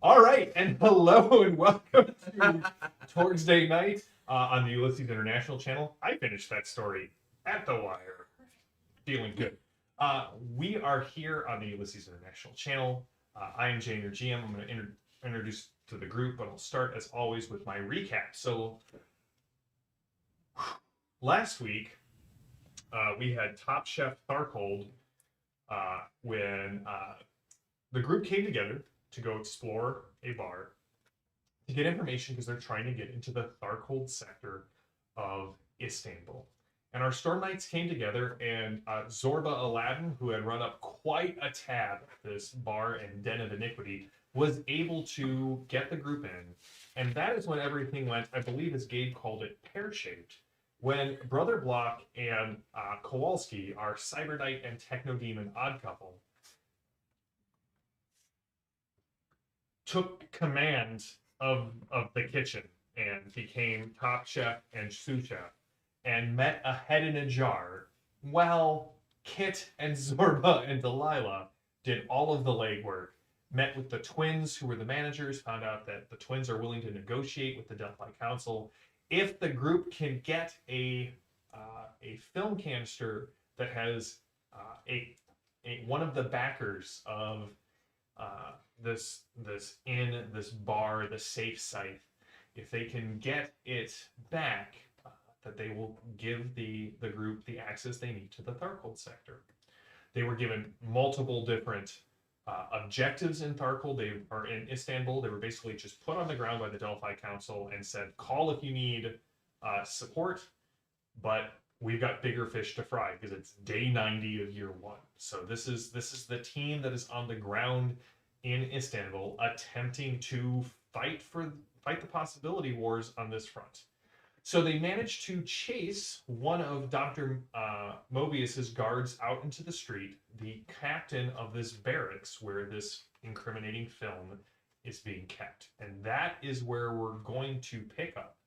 All right, and hello and welcome to Torg's Day Night on the Ulysses International channel. I finished that story at the wire. Feeling good. We are here on the Ulysses International channel. I am Jane, your GM. I'm going to introduce to the group, but I'll start as always with my recap. So last week we had Top Chef Tharkold when the group came together to go explore a bar to get information because they're trying to get into the Tharkold sector of Istanbul. And our Storm Knights came together, and Zorba Aladdin, who had run up quite a tab at this bar and den of iniquity, was able to get the group in. And that is when everything went, I believe, as Gabe called it, pear-shaped. When Brother Block and Kowalski, our Cyber Knight and Techno Demon odd couple, took command of the kitchen and became top chef and sous chef and met a head in a jar while Kit and Zorba and Delilah did all of the legwork, met with the twins who were the managers, found out that the twins are willing to negotiate with the Delphi Council if the group can get a film canister that has one of the backers of this bar, the safe site, if they can get it back, that they will give the group the access they need to the Tharkold sector. They were given multiple different objectives in Tharkold, or in Istanbul. They were basically just put on the ground by the Delphi Council and said, call if you need support, but we've got bigger fish to fry because it's day 90 of year one. So this is the team that is on the ground in Istanbul attempting to fight the possibility wars on this front. So they managed to chase one of Dr. Mobius's guards out into the street, the captain of this barracks where this incriminating film is being kept. And that is where we're going to pick up.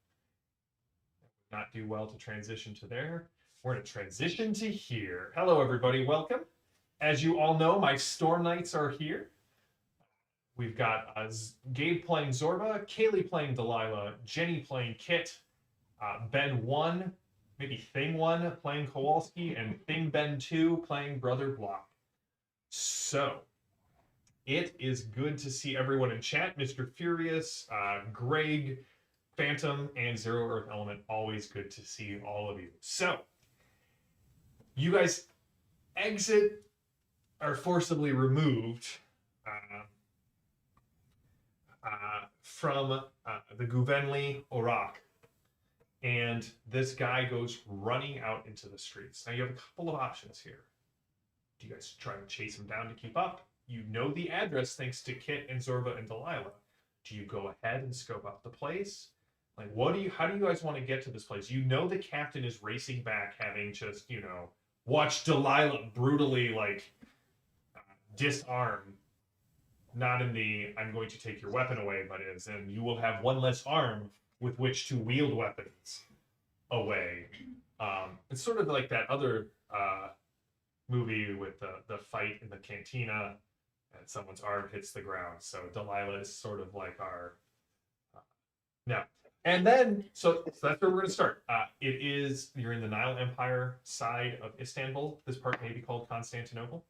Not do well to transition to there. We're going to transition to here. Hello, everybody. Welcome. As you all know, my Storm Knights are here. We've got Gabe playing Zorba, Kaylee playing Delilah, Jenny playing Kit, Ben 1, maybe Thing 1 playing Kowalski, and Thing Ben 2 playing Brother Block. So, it is good to see everyone in chat. Mr. Furious, Greg, Phantom, and Zero Earth Element. Always good to see all of you. So, you guys exit, are forcibly removed from the Gouvenli Orak. And this guy goes running out into the streets. Now you have a couple of options here. Do you guys try to chase him down to keep up? You know the address thanks to Kit and Zorba and Delilah. Do you go ahead and scope out the place? Like, how do you guys want to get to this place? You know the captain is racing back, having just, watch Delilah brutally, disarm. Not in the, I'm going to take your weapon away, but is, and you will have one less arm with which to wield weapons away. It's sort of like that other movie with the fight in the cantina and someone's arm hits the ground. So Delilah is sort of like our... no. And then, so that's where we're going to start. You're in the Nile Empire side of Istanbul. This part may be called Constantinople.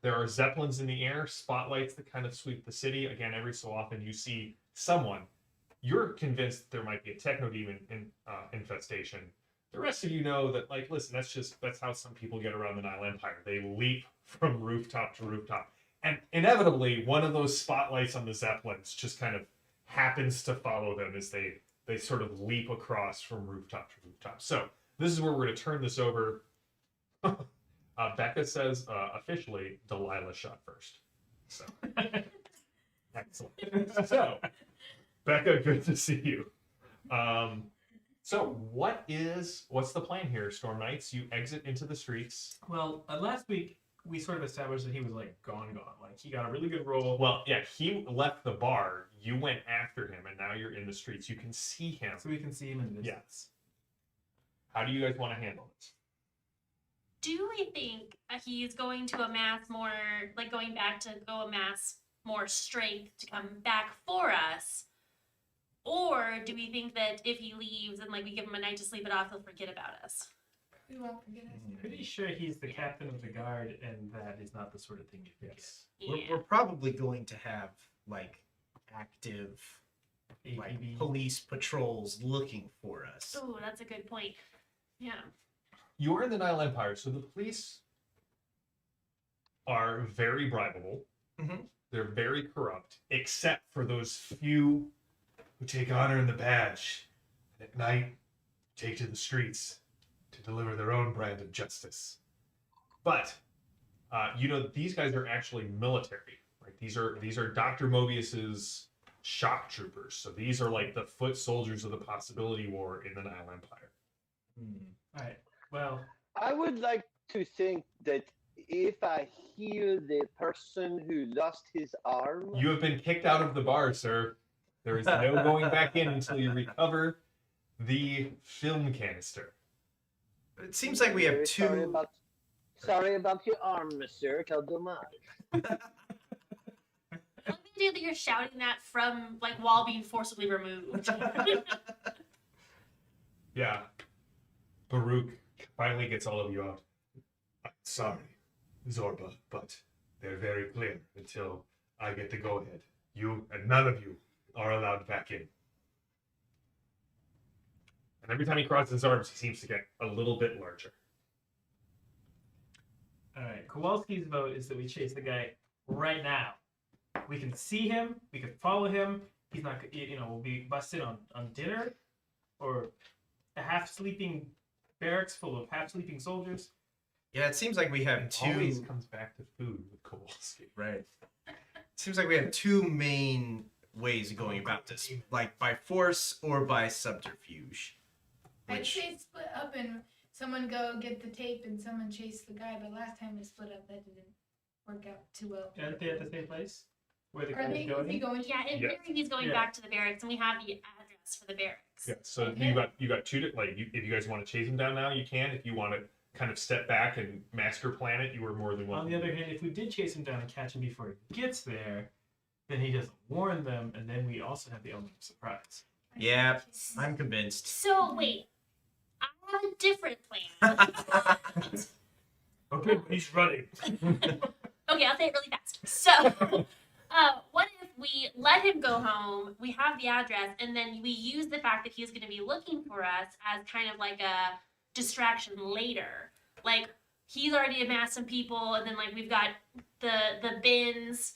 There are zeppelins in the air, spotlights that kind of sweep the city. Again, every so often you see someone. You're convinced there might be a techno demon infestation. The rest of you know that, listen, that's how some people get around the Nile Empire. They leap from rooftop to rooftop. And inevitably, one of those spotlights on the zeppelins just kind of happens to follow them as they sort of leap across from rooftop to rooftop. So this is where we're going to turn this over. Becca says officially Delilah shot first. So excellent. So Becca, good to see you. So what's the plan here, Storm Knights? You exit into the streets. Well, last week we sort of established that he was gone. Like he got a really good roll. Well, yeah, he left the bar. You went after him, and now you're in the streets. You can see him. So we can see him in the distance. Yes. How do you guys want to handle this? Do we think he's going to amass more, going back to go amass more strength to come back for us? Or do we think that if he leaves and like we give him a night to sleep it off, he'll forget about us? We won't forget us. Pretty sure he's the captain of the guard, and that is not the sort of thing you forget. Yeah. We're probably going to have like active like APB. police patrols looking for us. Oh, that's a good point. Yeah. You're in the Nile Empire, so the police are very bribable. Mhm. They're very corrupt, except for those few who take honor in the badge, and at night take to the streets to deliver their own brand of justice. But these guys are actually military. Right? These are Dr. Mobius's shock troopers. So these are like the foot soldiers of the Possibility War in the Nile Empire. All right. Well, I would like to think that if I heal the person who lost his arm, You have been kicked out of the bar, sir. There is no going back in until you recover the film canister. It seems like we have Very two. Sorry about your arm, monsieur. Quel dommage. I love the idea that you're shouting that from like while being forcibly removed. Yeah. Baruch finally gets all of you out. I'm sorry, Zorba, but they're very clear until I get the go-ahead. You and none of you are allowed back in. And every time he crosses his arms, he seems to get a little bit larger. all right. Kowalski's vote is that we chase the guy right now. We can see him. We can follow him. He's not, we'll be busted on dinner or a half-sleeping barracks full of half-sleeping soldiers. Yeah, it seems like we have It two. always comes back to food with Kowalski. Right. Seems like we have two main ways of going about this, like by force or by subterfuge. I'd Which say split up and someone go get the tape and someone chase the guy, but last time we split up, that didn't work out too well. Aren't they at the same place? Where the Are guy's they, is going? he going? Yeah, in Yeah. theory he's going Yeah. back to the barracks and we have the address for the barracks. Yeah, so Okay. you got two if you guys want to chase him down now, you can. If you want to kind of step back and master plan it, you are more than welcome. On the other hand, if we did chase him down and catch him before he gets there, then he doesn't warn them, and then we also have the element of surprise. Yeah, I'm convinced. So wait, I have a different plan. Okay, he's running. Okay, I'll say it really fast. So, what if we let him go home, we have the address, and then we use the fact that he's going to be looking for us as kind of like a distraction later? Like, he's already amassed some people, and then, like, we've got the bins,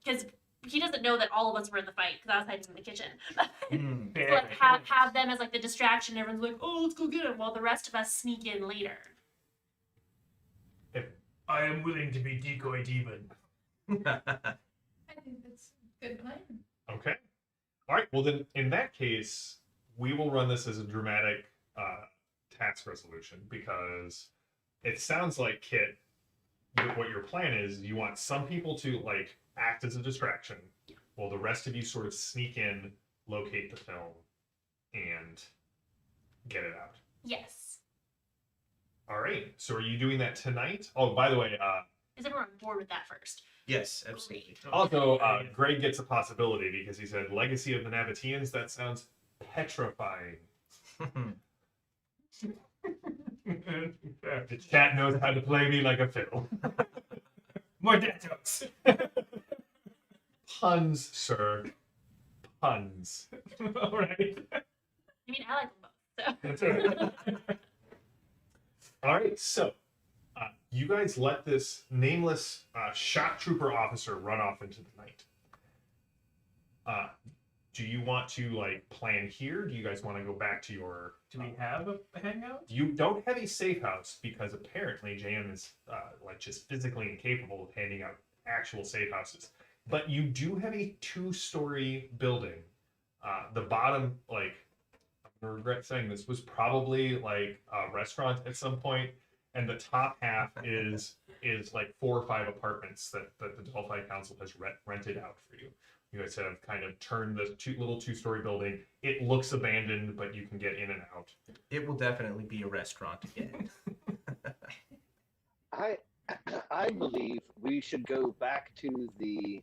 because he doesn't know that all of us were in the fight, because I was hiding in the kitchen. So, like, have them as, like, the distraction. Everyone's like, oh, let's go get him, while the rest of us sneak in later. I am willing to be decoyed even. I think that's a good plan. Okay. All right. Well, then, in that case, we will run this as a dramatic task resolution because it sounds like, Kit, what your plan is, you want some people to like act as a distraction, while the rest of you sort of sneak in, locate the film, and get it out. Yes. All right. So, are you doing that tonight? Oh, by the way, Is everyone on board with that first? Yes, absolutely. also, Greg gets a possibility because he said Legacy of the Nabateans. That sounds petrifying. The chat knows how to play me like a fiddle. More death jokes. Puns, sir. Puns. All right. I mean, I like them both. So. That's right. All right, so you guys let this nameless shock trooper officer run off into the night. Do you want to like plan here? Do you guys want to go back to your? Do we have a hangout? You don't have a safe house because apparently JM is like just physically incapable of handing out actual safe houses. But you do have a 2-story building. The bottom, like, I regret saying this, was probably like a restaurant at some point, and the top half is like 4 or 5 apartments that the Delphi Council has rented out for you. You guys have kind of turned the little 2-story building. It looks abandoned, but you can get in and out. It will definitely be a restaurant again. I believe we should go back to the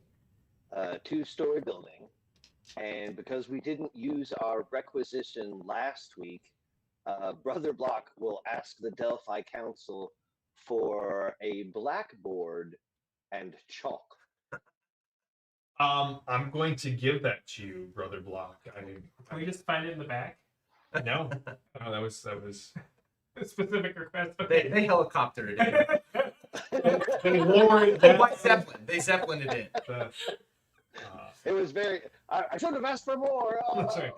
two-story building, and because we didn't use our requisition last week, Brother Block will ask the Delphi Council for a blackboard and chalk. I'm going to give that to you, Brother Block. I mean, Can we just find it in the back? no, that was A specific request. They helicoptered it in. they lowered They by Zeppelin. They Zeppelin it in. the, It was very. I should have asked for more. sorry.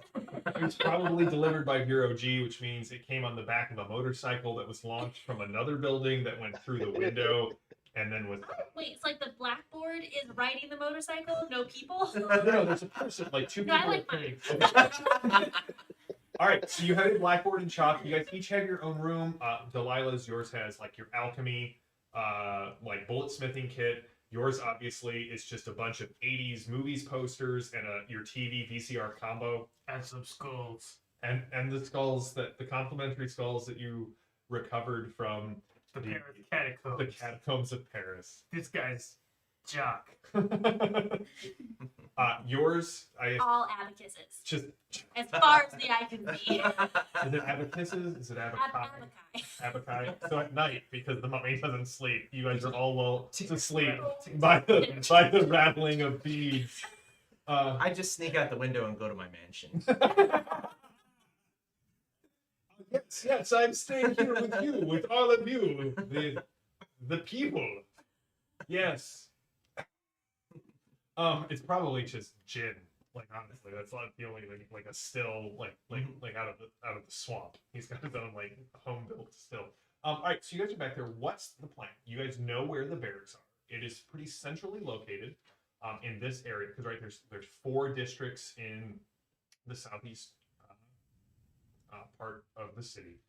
It was probably delivered by Bureau G, which means it came on the back of a motorcycle that was launched from another building that went through the window and then was. Wait, it's like the blackboard is riding the motorcycle, no people. No, there's a person, like two No, people. I like carrying- All right, so you have a blackboard and chalk. You guys each have your own room. Delilah's, yours has like your alchemy, like bulletsmithing kit. Yours obviously is just a bunch of 80s movies posters and your TV VCR combo. And some skulls. And the skulls the complimentary skulls that you recovered from The the Paris catacombs. the catacombs of Paris. This guy's jock. Yours, All abacuses, just as far as the eye can see. is it abacuses? Is it abaci? Abaci. Abaci. So at night, because the mummy doesn't sleep, you guys are all lulled to sleep Right. by the rattling of beads. I just sneak out the window and go to my mansion. Yes, I'm staying here with you, with all of you, the people. Yes. It's probably just gin. Like honestly, that's not the only like a still like out of the swamp. He's got his own like home built still. All right, so you guys are back there. What's the plan? You guys know where the barracks are. It is pretty centrally located in this area because right there's 4 districts in the southeast part of the city.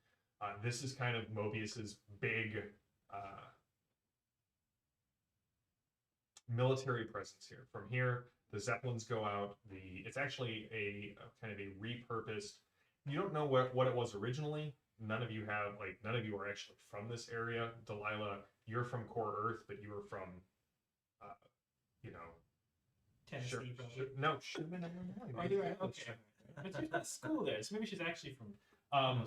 This is kind of Mobius's big military presence here. From here, the Zeppelins go out. It's actually a kind of a repurposed. You don't know what it was originally. None of you are actually from this area. Delilah, you're from Core Earth, but you were from, Tennessee, sure, probably. no, should have been Illinois. Oh, you're right. Okay. But there's not school there, so maybe she's actually from.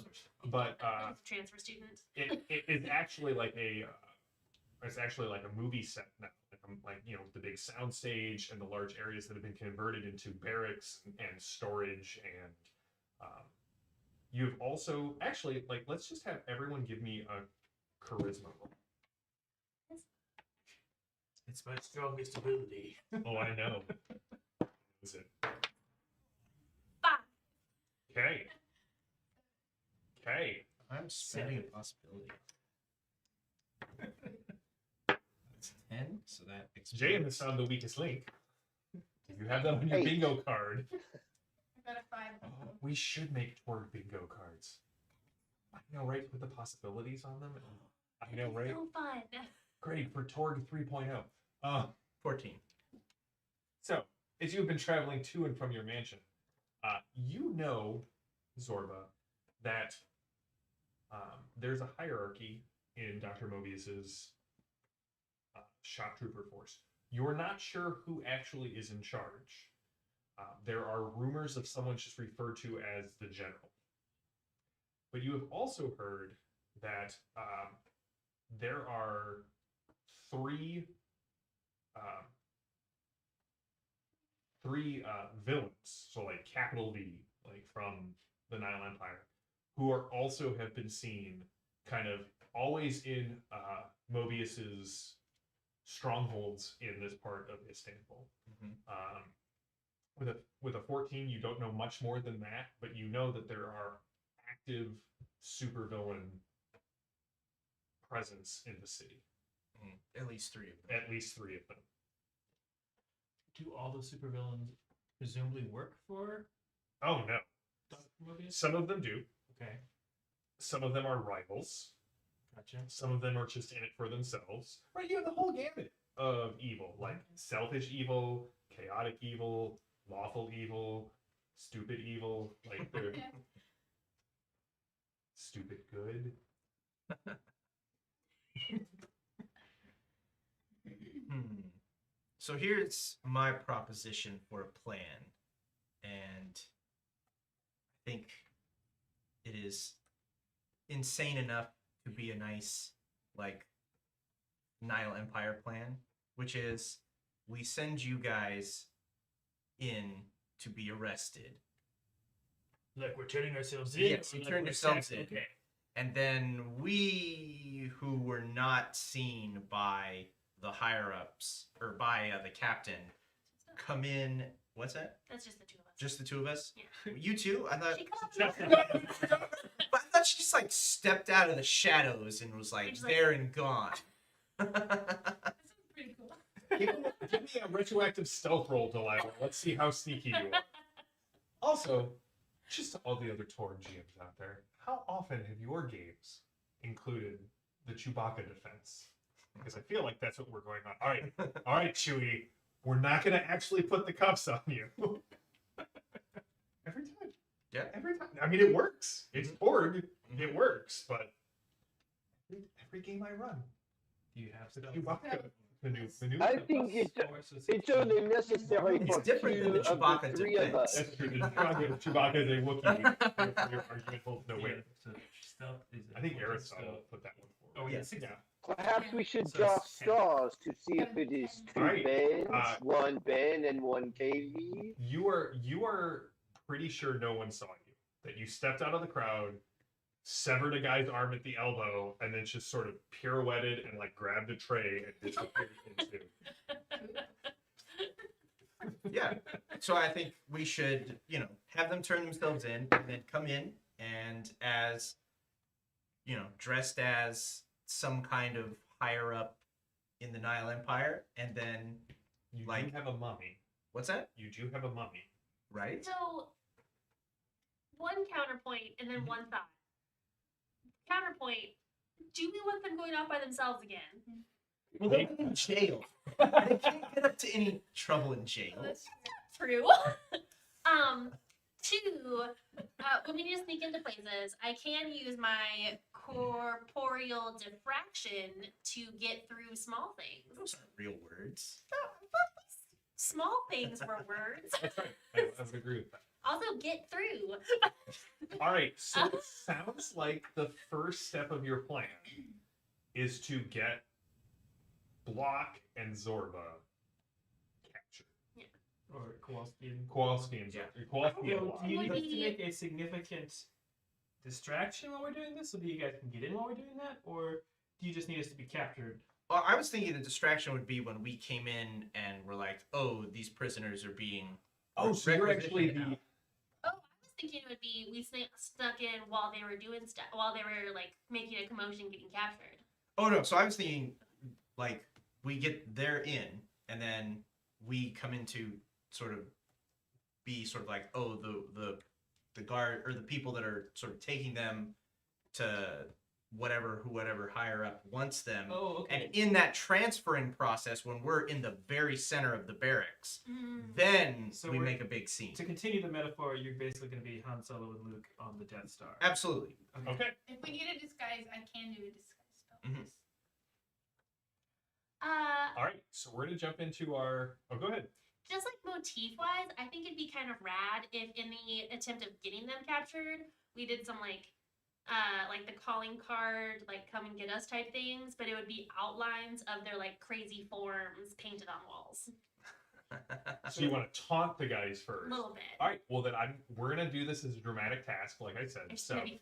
But Transfer student. it is actually like it's actually like a movie set now, like the big sound stage and the large areas that have been converted into barracks and storage, and you've also actually like let's just have everyone give me a charisma roll. It's my strongest ability. Oh, I know. Is it? 5. Okay. I'm spinning a possibility. That's 10, so that Jay has found the weakest link. You have that on your Hey. bingo card. I got a 5. We should make Torg bingo cards. I know, right? With the possibilities on them. I know, right? So fun. Great for Torg 3.0. 14. So, as you've been traveling to and from your mansion, you know, Zorba, that there's a hierarchy in Dr. Mobius's shock trooper force. You're not sure who actually is in charge. There are rumors of someone just referred to as the general. But you have also heard that there are 3 villains, so like capital V, like from the Nile Empire, who are also have been seen kind of always in Mobius's strongholds in this part of Istanbul. With a 14, you don't know much more than that, but you know that there are active supervillain presence in the city. At least 3 of them. At least 3 of them. Do all the supervillains presumably work for Oh no. Dr. Mobius? Some of them do. Okay, Some of them are rivals. gotcha. Some of them are just in it for themselves. Right, you have the whole gamut of evil, like selfish evil, chaotic evil, lawful evil, stupid evil, like they're stupid good. So here's my proposition for a plan, and I think it is insane enough to be a nice, like, Nile Empire plan, which is we send you guys in to be arrested, Like we're turning ourselves in. Yes, or you like turn we're yourselves sex- in. Okay. and then we who were not seen by the higher ups or by the captain come in. What's that? That's just the two of us. Just the two of us? Yeah. You two? I thought. She cut off Just the- But I thought she just like stepped out of the shadows and was like She's like- there and gone. That sounds pretty cool. Give me a retroactive stealth roll, Delilah. Let's see how sneaky you are. Also, just to all the other Torg GMs out there, how often have your games included the Chewbacca defense? Because I feel like that's what we're going on. All right, Chewie, we're not going to actually put the cuffs on you. Every time. Yeah. Every time. I mean, it works. It's Torg. It works, but every game I run, Do you have the stuff? Chewbacca, the new I think it's only necessary It's for different than two the of Chewbacca the three of defense. us. That's true. Chewbacca is a Wookiee. Your argument holds no weight. So stealth is I think a- Aristotle put that one Oh, forward. yeah, Yeah. 60. Yeah. Perhaps we should So draw it's 10. straws to see if it is two Alright, Bens, one Ben and one KV. You are pretty sure no one saw you. That you stepped out of the crowd, severed a guy's arm at the elbow, and then just sort of pirouetted and like grabbed a tray and disappeared into. Yeah. So I think we should, have them turn themselves in and then come in and as, dressed as some kind of higher up in the Nile Empire. And then, You Like- do have a mummy. what's that? You do have a mummy. Right? So, one counterpoint and then Mhm. one thought. Counterpoint, do we want them going off by themselves again? Well, they're in jail. They can't get up to any trouble in jail. That's true. Two, when we need to sneak into places, I can use my corporeal diffraction to get through small things. Those aren't real words. Small things were words. That's right. I would agree with that. Also, get through. All right. So it sounds like the first step of your plan is to get Block and Zorba captured. Or Kowalski and Kowalski and Yeah. Zorba. Kowalski and Well, Block. do you need us to Would make a significant distraction while we're doing this so that you guys can get in while we're doing that? Or do you just need us to be captured? Well, I was thinking the distraction would be when we came in and we're like, oh, these prisoners are being. Oh, so you're actually requisitioned the. out. Oh, I was thinking it would be we snuck in while they were doing stuff, while they were like making a commotion, getting captured. Oh, no. So I was thinking, like, we get their in and then we come in to sort of be sort of like, oh, the guard or the people that are sort of taking them to whoever higher up wants them. Oh, okay. And in that transferring process, when we're in the very center of the barracks, then So we we're- make a big scene. To continue the metaphor, you're basically going to be Han Solo and Luke on the Death Star. Absolutely. Okay. If we need a disguise, I can do a disguise spell. Mhm. All right. So we're gonna jump into our. Oh, go ahead. Just like motif wise, I think it'd be kind of rad if in the attempt of getting them captured, we did some like the calling card, like come and get us type things, but it would be outlines of their like crazy forms painted on walls. So you want to taunt the guys A first. little bit. All right. Well, then we're gonna do this as a dramatic task, like I said. It's So gonna be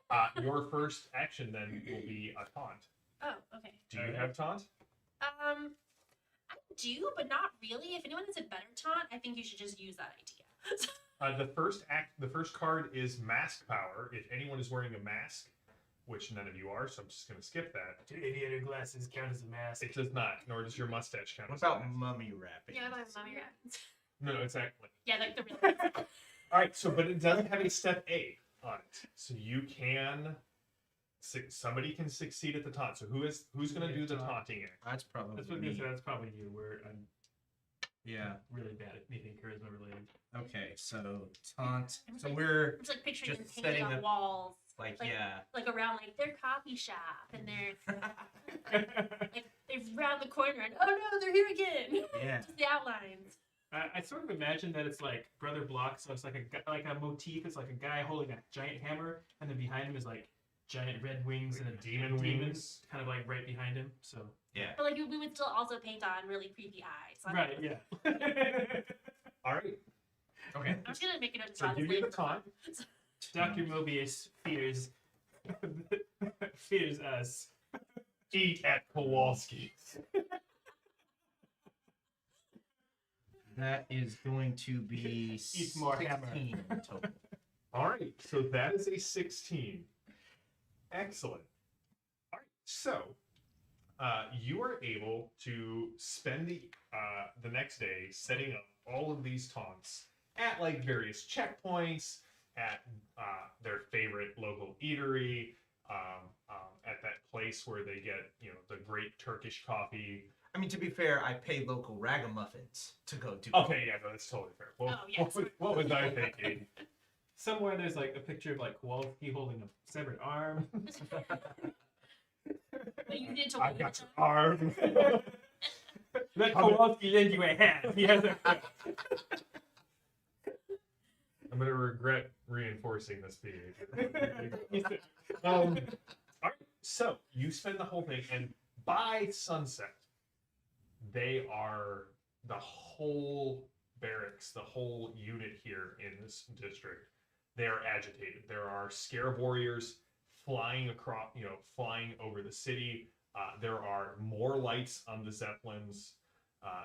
fun. your first action then will be a taunt. Oh, okay. Do you Alright. have taunt? I do, but not really. If anyone has a better taunt, I think you should just use that idea. The first card is mask power. If anyone is wearing a mask, which none of you are, so I'm just gonna skip that. Do aviator glasses count as a mask? It does not, nor does your mustache count. What as a about mask. mummy wrapping? Yeah, my mommy rabbits. No, exactly. Yeah, like the real. All right, so but it doesn't have a step A on it, so you can. Somebody can succeed at the taunt. So who's going to do the taunting act? That's probably That's what me. that's probably you. Where I'm Yeah. really bad at anything charisma related. Okay, so taunt. I'm So like- we're I'm just like picturing them Just painted setting on up- walls, like, like- yeah. like around like their coffee shop and their They've round the corner and oh no, they're here again. Yeah. Just the outlines. I sort of imagine that it's like Brother Block, so it's like a motif. It's like a guy holding a giant hammer, and then behind him is like giant red wings and a Demon demon, wings. kind of like right behind him. So But like we would still also paint on really creepy eyes. So right, yeah. All right. Okay. I'm just gonna make it a So give me the time. Dr. Mobius fears us. Eat at Kowalski's. That is going to be Eat more hammer. 16 total. All right. So that is a 16. Excellent. All right. So you are able to spend the next day setting up all of these taunts at like various checkpoints, at their favorite local eatery, at that place where they get the great Turkish coffee. I mean, to be fair, I pay local ragamuffins to go do. Okay, yeah, no, that's totally fair. Well, Oh, yes. what was I thinking? Somewhere there's like a picture of like Kowalski holding a severed arm. But you need to I got your arm. Let Kowalski lend you a hand. He has a. I'm gonna regret reinforcing this behavior. All right, so you spend the whole thing, and by sunset, the whole barracks, the whole unit here in this district, they are agitated. There are scarab warriors flying across, flying over the city. There are more lights on the zeppelins.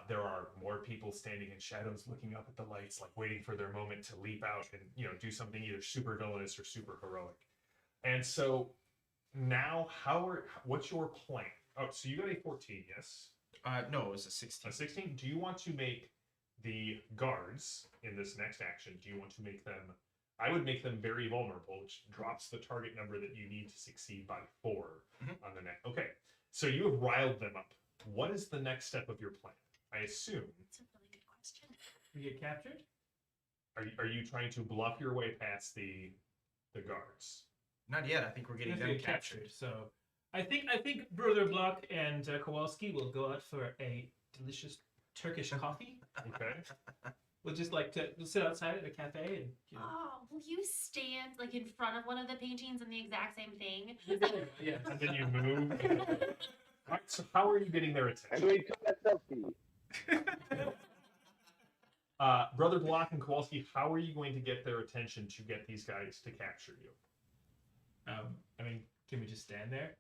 There are more people standing in shadows, looking up at the lights, like waiting for their moment to leap out and do something either super villainous or super heroic. And so now, what's your plan? Oh, so you got a 14, yes? No, it was a 16. A 16. Do you want to make the guards in this next action? Do you want to make them? I would make them very vulnerable, which drops the target number that you need to succeed by 4 on the next. Okay, so you have riled them up. What is the next step of your plan? I assume. That's a really good question. We get captured? Are you trying to bluff your way past the guards? Not yet. I think we're getting We them get captured. So I think Brother Block and Kowalski will go out for a delicious Turkish coffee. Okay. We'll just we'll sit outside at a cafe and Oh, will you stand like in front of one of the paintings in the exact same thing? yeah. And then you move. All right. So how are you getting their And attention? we took a selfie. Brother Block and Kowalski, how are you going to get their attention to get these guys to capture you? I mean, can we just stand there,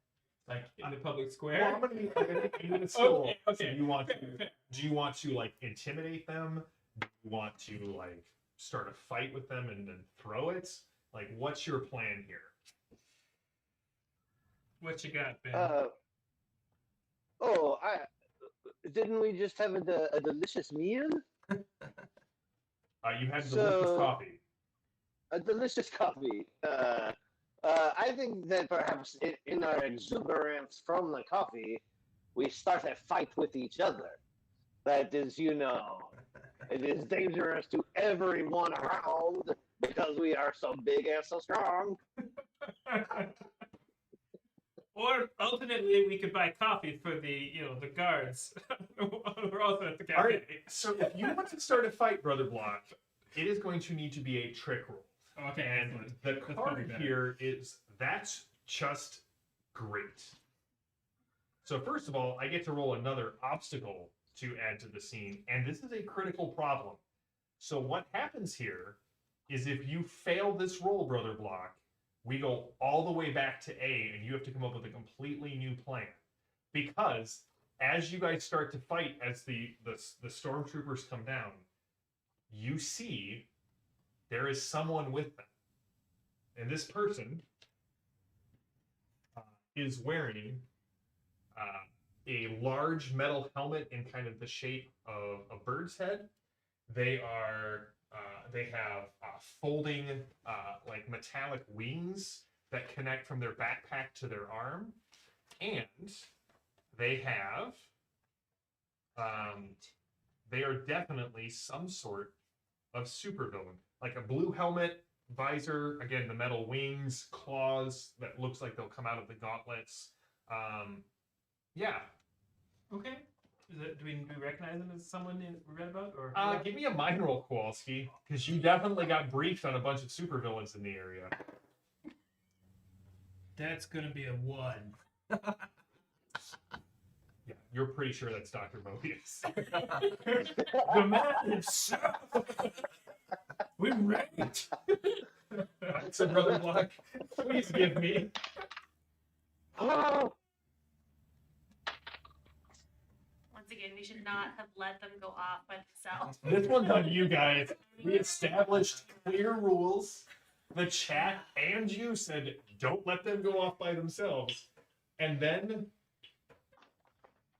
like in the public square? Well, I'm gonna be in a school. Okay. So Fair. do you want to like intimidate them? Do you want to like start a fight with them and then throw it? Like, what's your plan here? What you got, Ben? Didn't we just have a delicious meal? You had delicious So- coffee. A delicious coffee. I think that perhaps in our exuberance from the coffee, we start a fight with each other. That is, it is dangerous to everyone around because we are so big and so strong. Or alternately, we could buy coffee for the the guards. We're also at the cafe. All right. So if you want to start a fight, Brother Block, it is going to need to be a trick roll. Okay, And excellent. the That's probably card better. here is that's just great. So first of all, I get to roll another obstacle to add to the scene, and this is a critical problem. So what happens here is if you fail this roll, Brother Block, we go all the way back to A, and you have to come up with a completely new plan. Because as you guys start to fight, as the stormtroopers come down, you see there is someone with them. And this person is wearing a large metal helmet in kind of the shape of a bird's head. They have folding like metallic wings that connect from their backpack to their arm, and they have they are definitely some sort of supervillain, like a blue helmet, visor, again the metal wings, claws that looks like they'll come out of the gauntlets. Yeah. Okay. Do we recognize him as someone we read about? Or Give me a mind roll, Kowalski, because you definitely got briefed on a bunch of supervillains in the area. That's gonna be a 1. Yeah, you're pretty sure that's Dr. Mobius. The man himself. We read it. So, Brother Block, please give me. Oh, Once again, we should not have let them go off by themselves. This one's on you guys. We established clear rules. The chat and you said, don't let them go off by themselves. And then,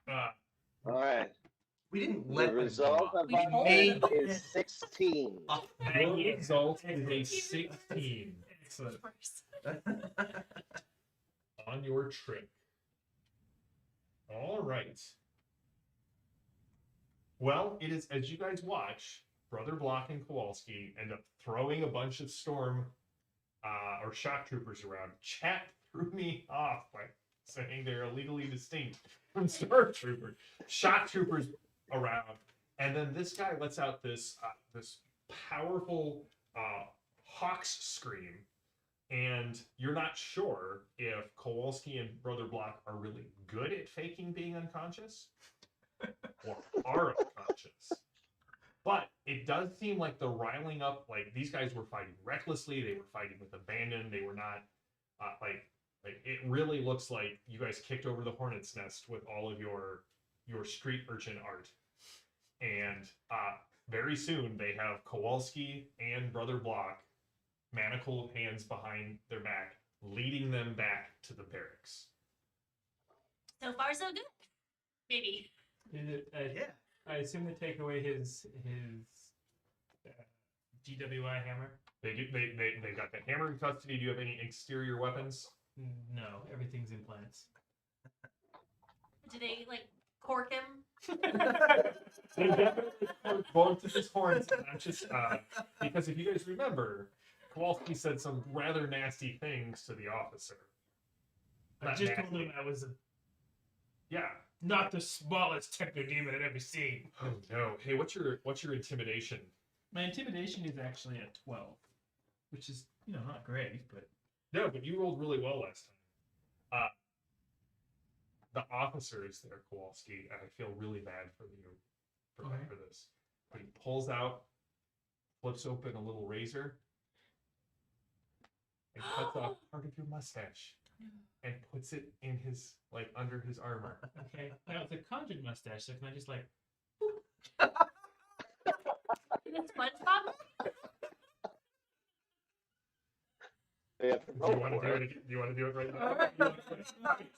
all right. We didn't The let them go result off. of We my made plan is 16. your result is a 16 Excellent. Worse. on your trick. All right. Well, it is, as you guys watch, Brother Block and Kowalski end up throwing a bunch of storm or shock troopers around. Chat threw me off by saying they're illegally distinct from storm troopers. Shock troopers around, and then this guy lets out this this powerful hawk's scream, and you're not sure if Kowalski and Brother Block are really good at faking being unconscious or are unconscious. But it does seem like the riling up, like these guys were fighting recklessly, they were fighting with abandon, they were not like it really looks like you guys kicked over the hornet's nest with all of your street urchin art. And very soon they have Kowalski and Brother Block, manacled hands behind their back, leading them back to the barracks. So far, so good. Maybe. Is it, Yeah. I assume they take away his GWI hammer. They got the hammer in custody. Do you have any exterior weapons? No, everything's implants. Do they like cork him? They definitely put both of his horns, not just because if you guys remember, Kowalski said some rather nasty things to the officer. I Not just nasty. told him I was Yeah. not the smallest techno demon I'd ever seen. Oh no. Hey, what's your intimidation? My intimidation is actually at 12, which is not great, but No, but you rolled really well last time. The officer is there, Kowalski, and I feel really bad for you Okay. for this. But he pulls out, flips open a little razor, and cuts off part of your mustache and puts it in his under his armor. okay. Now it's a conjured mustache, so can I just like? Is it SpongeBob? They have to Do roll you want to for do it. it? Do you want to do it right now?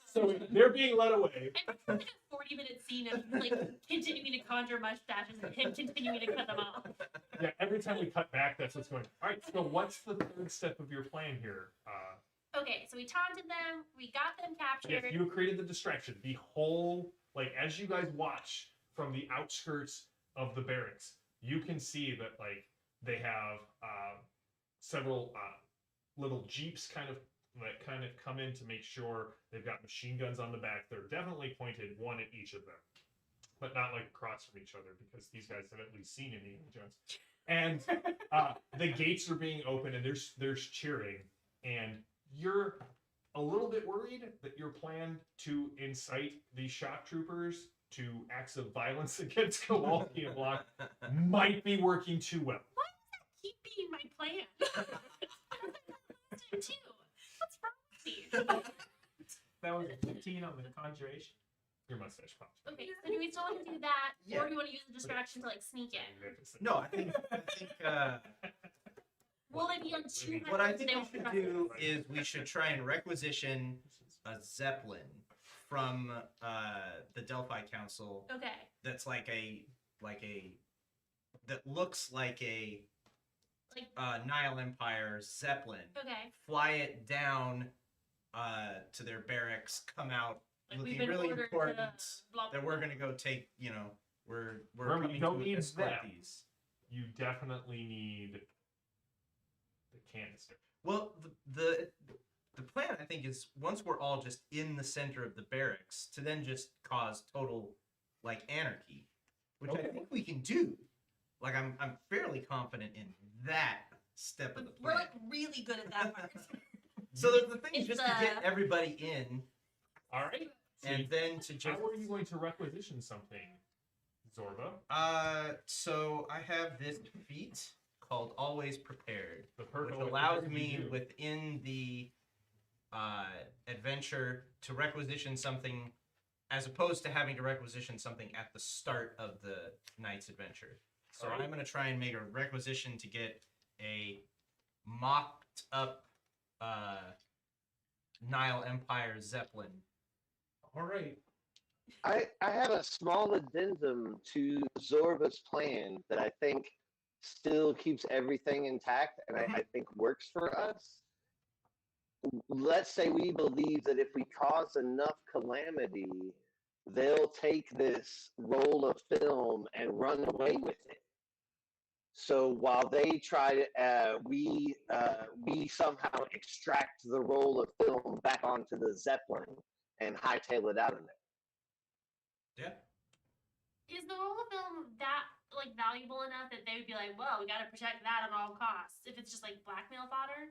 So they're being led away. And it's like a 40-minute scene of like continuing to conjure mustaches and him continuing to cut them off. Yeah, every time we cut back, that's what's going. All right. So what's the third step of your plan here? Okay, so we taunted them, we got them captured. Yes, you created the distraction. The whole, as you guys watch from the outskirts of the barracks, you can see that, they have several little jeeps kind of come in to make sure they've got machine guns on the back. They're definitely pointed one at each of them, but not across from each other because these guys have at least seen Indiana Jones. And the gates are being opened and there's cheering, and you're a little bit worried that your plan to incite these shock troopers to acts of violence against Kowalski and Block might be working too well. Keep being my plan. Too. What's wrong with me? That was a 15 on the conjuration. Your mustache pops. Okay, so do we still want to do that, Yeah. or do we want to use the distraction to sneak in? No, I think Will they be on 200? what I think They we won't should trust do us. is we should try and requisition a zeppelin from the Delphi Council Okay. that's that looks like a Nile Empire zeppelin. Okay. Fly it down to their barracks, come out Like we've looking been really ordered important to blah, that blah, we're blah. gonna go take, we're Remember, you coming don't to need escort them. these. You definitely need the canister. Well, the plan I think is once we're all just in the center of the barracks to then just cause total like anarchy, which Okay. I think we can do. Like I'm fairly confident in that step of the We're plan. like really good at that part. So the thing is It's, just to get everybody in, All right. So and then to just. how are you going to requisition something, Zorba? So I have this feat called Always Prepared, The perk which always allows prepares me you. within the adventure to requisition something, as opposed to having to requisition something at the start of the night's adventure. So Alright. I'm going to try and make a requisition to get a mocked up Nile Empire zeppelin. All right. I have a small addendum to Zorba's plan that I think still keeps everything intact and I think works for us. Let's say we believe that if we cause enough calamity, they'll take this roll of film and run away with it. So while they try to, we somehow extract the roll of film back onto the zeppelin and hightail it out of there. Yeah. Is the roll of film that like valuable enough that they would be like, "Well, we got to protect that at all costs"? If it's just like blackmail fodder.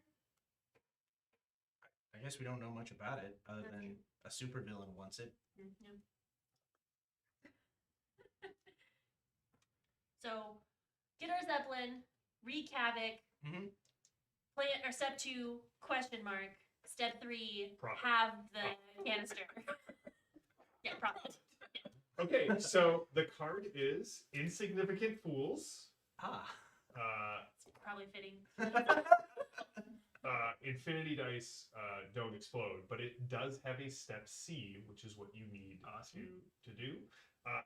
I guess we don't know much about it other than a supervillain wants it. Mm-hmm. So, get our zeppelin, wreak havoc. Mhm. Plan or step 2 ? Step 3 Profit. have the canister. Yeah, profit. Okay, so the card is Insignificant Fools. Ah. It's probably fitting. Infinity dice don't explode, but it does have a step C, which is what you need to do.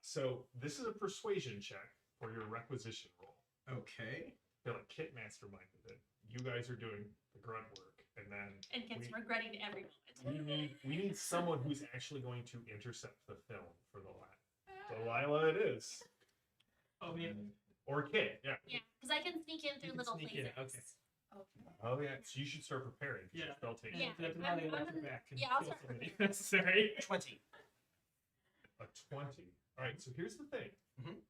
So this is a persuasion check for your requisition roll. Okay. I feel like Kit masterminded it. You guys are doing the grunt work, and then And gets regretting every moment. we need someone who's actually going to intercept the film for Delilah. It is, Oh, yeah. or Kit, yeah. Yeah, because I can sneak in You through can little sneak places. in, okay. Oh yeah, so you should start preparing. For Yeah. your spell taking. Yeah. That's I'm why they left gonna- it back. and yeah, I'll kill start somebody if preparing. necessary. 20. A 20. All right, so here's the thing. Mhm.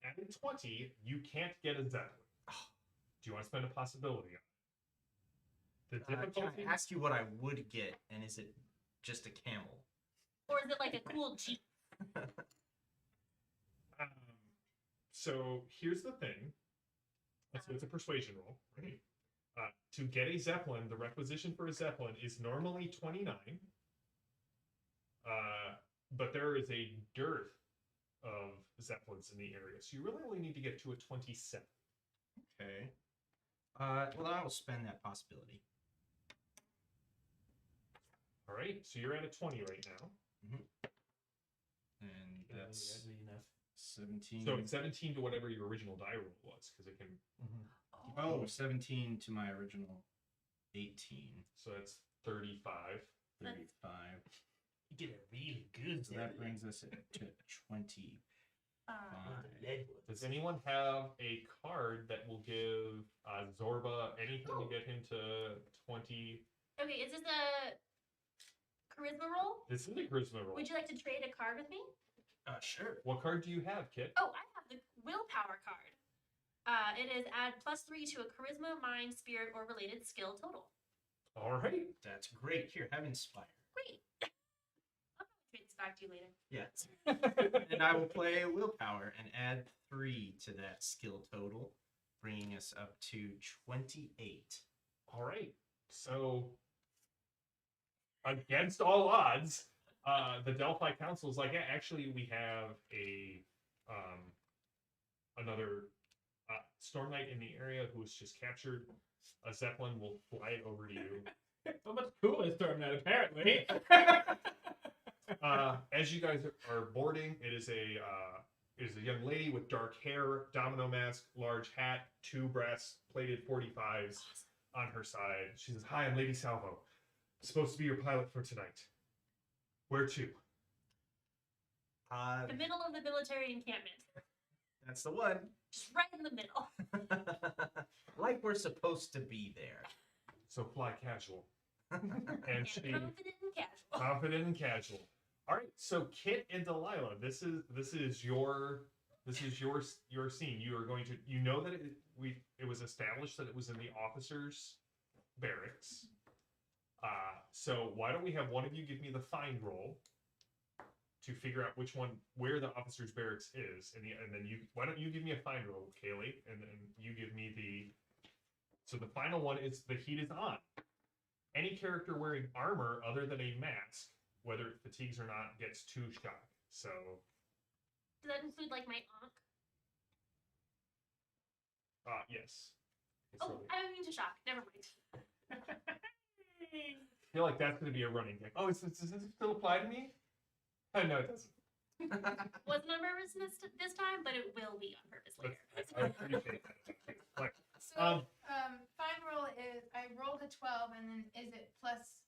At a 20, you can't get a zeppelin. Do you want to spend a possibility on it? The Can difficulty. I ask you what I would get, and is it just a camel? Or is it like a cool Jeep? So here's the thing. So it's a persuasion roll, right? To get a zeppelin, the requisition for a zeppelin is normally 29. But there is a dearth of zeppelins in the area, so you really only need to get to a 27. Okay. Well, I will spend that possibility. All right, so you're at a 20 right now. And Yeah, that's that'd be enough. 17. So it's 17 to whatever your original die roll was, because it can. Oh, 17 to my original 18. So that's 35. 35. You get a really good So that brings us to 25. Does anyone have a card that will give Zorba anything to get him to 20? Okay, is this a charisma roll? This is a charisma roll. Would you like to trade a card with me? Sure. What card do you have, Kit? Oh, I have the willpower card. It is add +3 to a charisma, mind, spirit, or related skill total. All right. That's great. Here, have Inspire. Great. I'll probably trade this back to you later. Yeah. And I will play Willpower and add 3 to that skill total, bringing us up to 28. All right. So, against all odds, the Delphi Council is like, yeah, actually, we have another Storm Knight in the area who was just captured. A Zeppelin will fly over to you. So much cooler Storm Knight, apparently. As you guys are boarding, it is a young lady with dark hair, domino mask, large hat, 2 brass-plated 45s on her side. She says, "Hi, I'm Lady Salvo. Supposed to be your pilot for tonight. Where to?" The middle of the military encampment. That's the one. Just right in the middle. Like we're supposed to be there. So fly casual. And And she confident and casual. confident and casual. All right, so Kit and Delilah, this is your scene. You are going to that it was established that it was in the officers' barracks. So why don't we have one of you give me the find roll to figure out where the officers' barracks is, and then why don't you give me a find roll, Kaylee, and then you give me the. So the final one is the heat is on. Any character wearing armor other than a mask, whether it fatigues or not, gets 2 shock. So. Does that include like my ankh? Yes. Oh, I don't mean to shock. Never mind. I feel like that's going to be a running gag. Oh, does this still apply to me? No, it doesn't. Wasn't on purpose this time, but it will be on purpose later. I appreciate that. Like, So, fine roll is I rolled a 12, and then is it plus?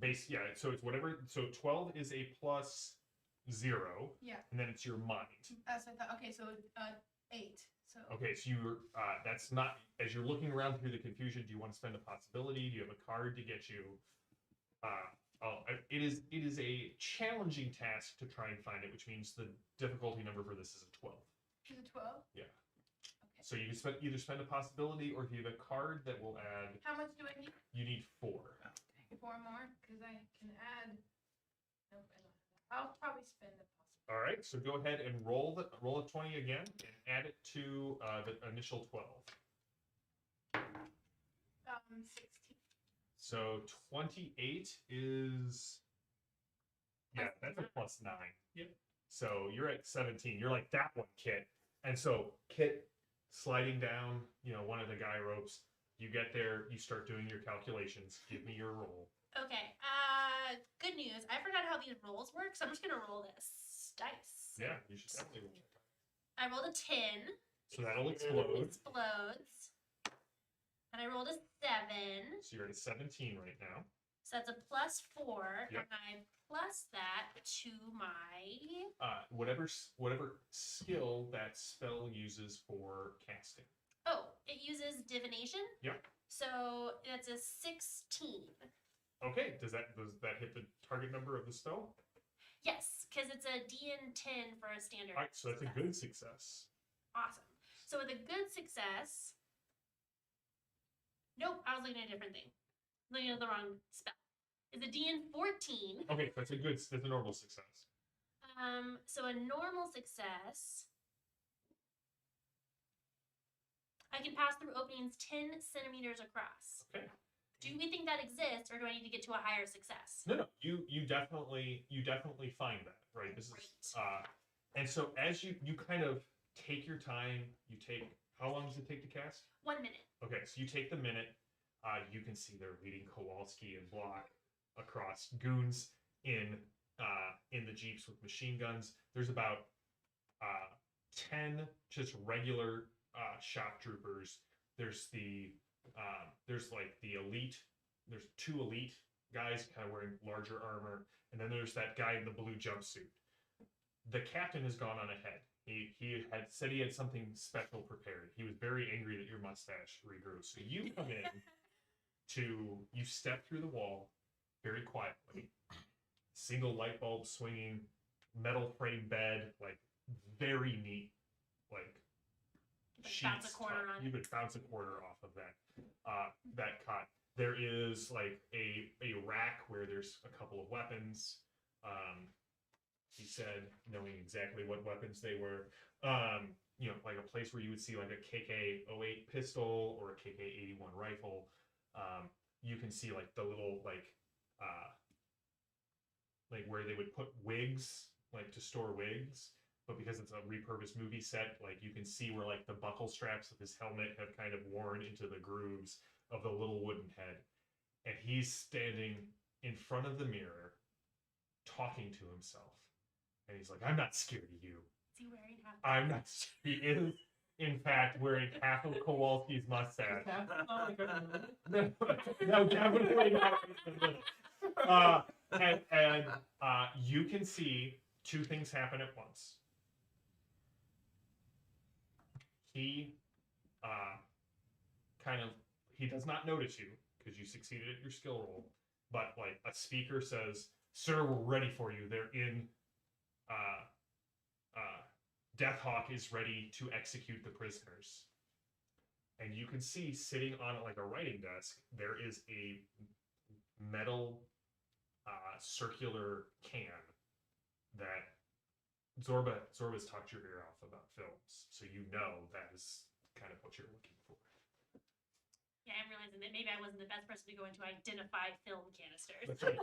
base, yeah. So it's whatever. So 12 is a plus 0. Yeah. And then it's your mind. That's what I thought. Okay, so 8. So. Okay, so you're that's not as you're looking around through the confusion. Do you want to spend a possibility? Do you have a card to get you? It is a challenging task to try and find it, which means the difficulty number for this is a 12. Is it 12? Yeah. Okay. So you can either spend a possibility, or if you have a card that will add, How much do I need? you need 4. 4 more, because I can add. Nope, I don't have that. I'll probably spend a possibility. All right, so go ahead and roll a 20 again and add it to the initial 12. 16. So 28 is that's a plus 9. Yep. So you're at 17. You're like that one, Kit. And so Kit sliding down, one of the guy ropes. You get there, you start doing your calculations. Give me your roll. Okay. Good news. I forgot how these rolls work, so I'm just gonna roll this dice. Yeah, you should definitely roll. I rolled a 10. So that'll explode. Explodes. And I rolled a 7. So you're at a 17 right now. So that's a plus 4. Yep. And I plus that to my. Whatever skill that spell uses for casting. Oh, it uses divination? Yep. So that's a 16. Okay, does that hit the target number of the spell? Yes, because it's a DN10 for a standard. All right, so that's a good success. Awesome. So with a good success. Nope, I was looking at a different thing. Looking at the wrong spell. It's a DN14. Okay, that's a normal success. So a normal success. I can pass through openings 10 centimeters across. Okay. Do we think that exists, or do I need to get to a higher success? No, you definitely find that, right? This is and so as you kind of take your time, how long does it take to cast? 1 minute. Okay, so you take the minute. You can see they're leading Kowalski and Block across. Goons in the jeeps with machine guns. There's about 10 just regular shock troopers. There's like the elite. There's 2 elite guys kind of wearing larger armor, and then there's that guy in the blue jumpsuit. The captain has gone on ahead. He had said he had something special prepared. He was very angry that your mustache regrew. So you come in you step through the wall very quietly. Single light bulb swinging, metal frame bed, like very neat, like Bounce a sheets. quarter on You it. could bounce a quarter off of that cot. There is like a rack where there's a couple of weapons. He said, knowing exactly what weapons they were, like a place where you would see like a KK-08 pistol or a KK-81 rifle. You can see like the little like where they would put wigs, like to store wigs. But because it's a repurposed movie set, like you can see where like the buckle straps of his helmet have kind of worn into the grooves of the little wooden head. And he's standing in front of the mirror talking to himself. And he's like, I'm not scared of you. Is he wearing half? I'm not. He is, in fact, wearing half of Kowalski's mustache. No, definitely not. And you can see 2 things happen at once. He he does not notice you because you succeeded at your skill roll, but like a speaker says, Sir, we're ready for you. They're in. Deathhawk is ready to execute the prisoners. And you can see sitting on like a writing desk, there is a metal circular can that Zorba's talked your ear off about films, so you know that is kind of what you're looking for. Yeah, I'm realizing that maybe I wasn't the best person to go into identify film canisters. That's right.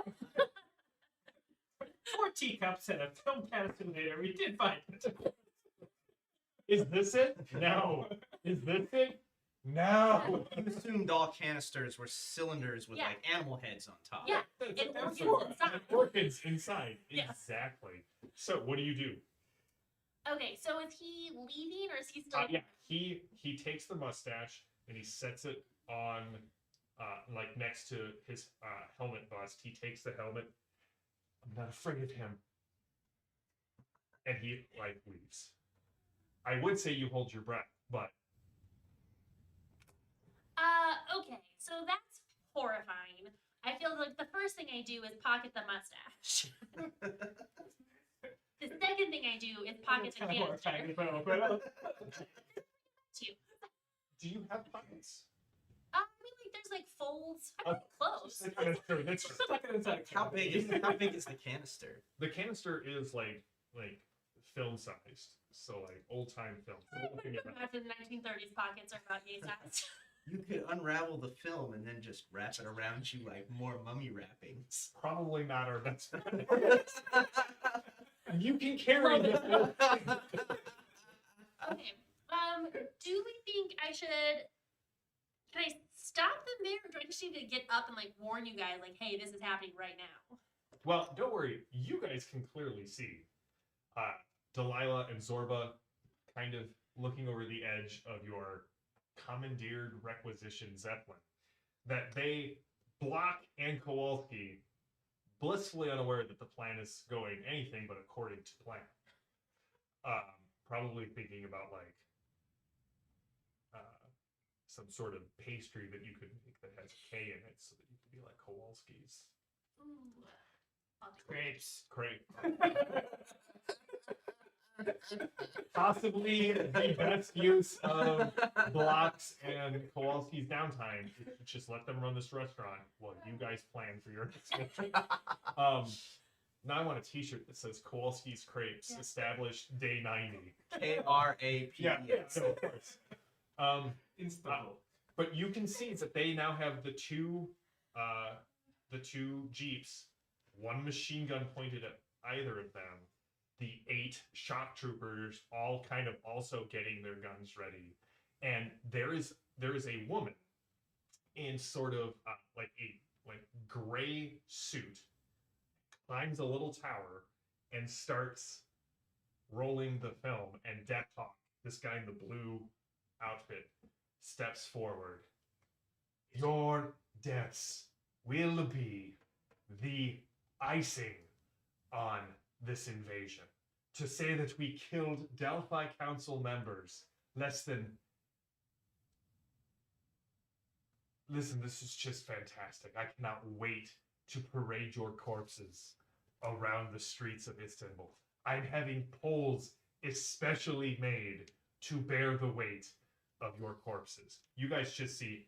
4 teacups and a film canister later, we did find it. Is this it? No. Is this it? No. You assumed all canisters were cylinders with Yeah. like animal heads on top. Yeah, That's and that's organs right. inside. Organs inside. Yeah. Exactly. So what do? Okay, so is he leaving or is he still? Yeah, he takes the mustache and he sets it on, like next to his helmet bust. He takes the helmet. I'm not afraid of him. And he like leaves. I would say you hold your breath, but Okay, so that's horrifying. I feel like the first thing I do is pocket the mustache. The second thing I do is pocket the Kinda horrifying canister. as well, but, Too. do you have pockets? I mean, like there's like folds. I'm really close. That's true. That's true. Stuck it inside. a How can. big is the canister? The canister is like film sized, so like old time film. We're looking at that. Imagine the 1930s pockets are about yay size. You could unravel the film and then just wrap it around you like more mummy wrappings. Probably not our best friend. You can carry this. Okay. Do we think I should? Can I stop them there, or do I just need to get up and like warn you guys, like, hey, this is happening right now? Well, don't worry. You guys can clearly see Delilah and Zorba kind of looking over the edge of your commandeered requisition zeppelin. That they, Block and Kowalski, blissfully unaware that the plan is going anything but according to plan. Probably thinking about like some sort of pastry that you could make that has K in it, so that you could be like Kowalski's. Ooh. I'll do it. Grapes. Great. Possibly the best use of Block's and Kowalski's downtime is to just let them run this restaurant while you guys plan for your next mission. Now I want a T-shirt that says Kowalski's Crepes, Yeah. established day 90. K-R-A-P-E-S. Yeah, no, of course. Istanbul. But you can see that they now have the two jeeps, one machine gun pointed at either of them, the 8 shock troopers all kind of also getting their guns ready, and there is a woman in sort of like a gray suit, climbs a little tower and starts rolling the film, and Deathhawk, this guy in the blue outfit, steps forward. Your deaths will be the icing on this invasion. To say that we killed Delphi Council members less than... Listen, this is just fantastic. I cannot wait to parade your corpses around the streets of Istanbul. I'm having poles especially made to bear the weight of your corpses. You guys just see...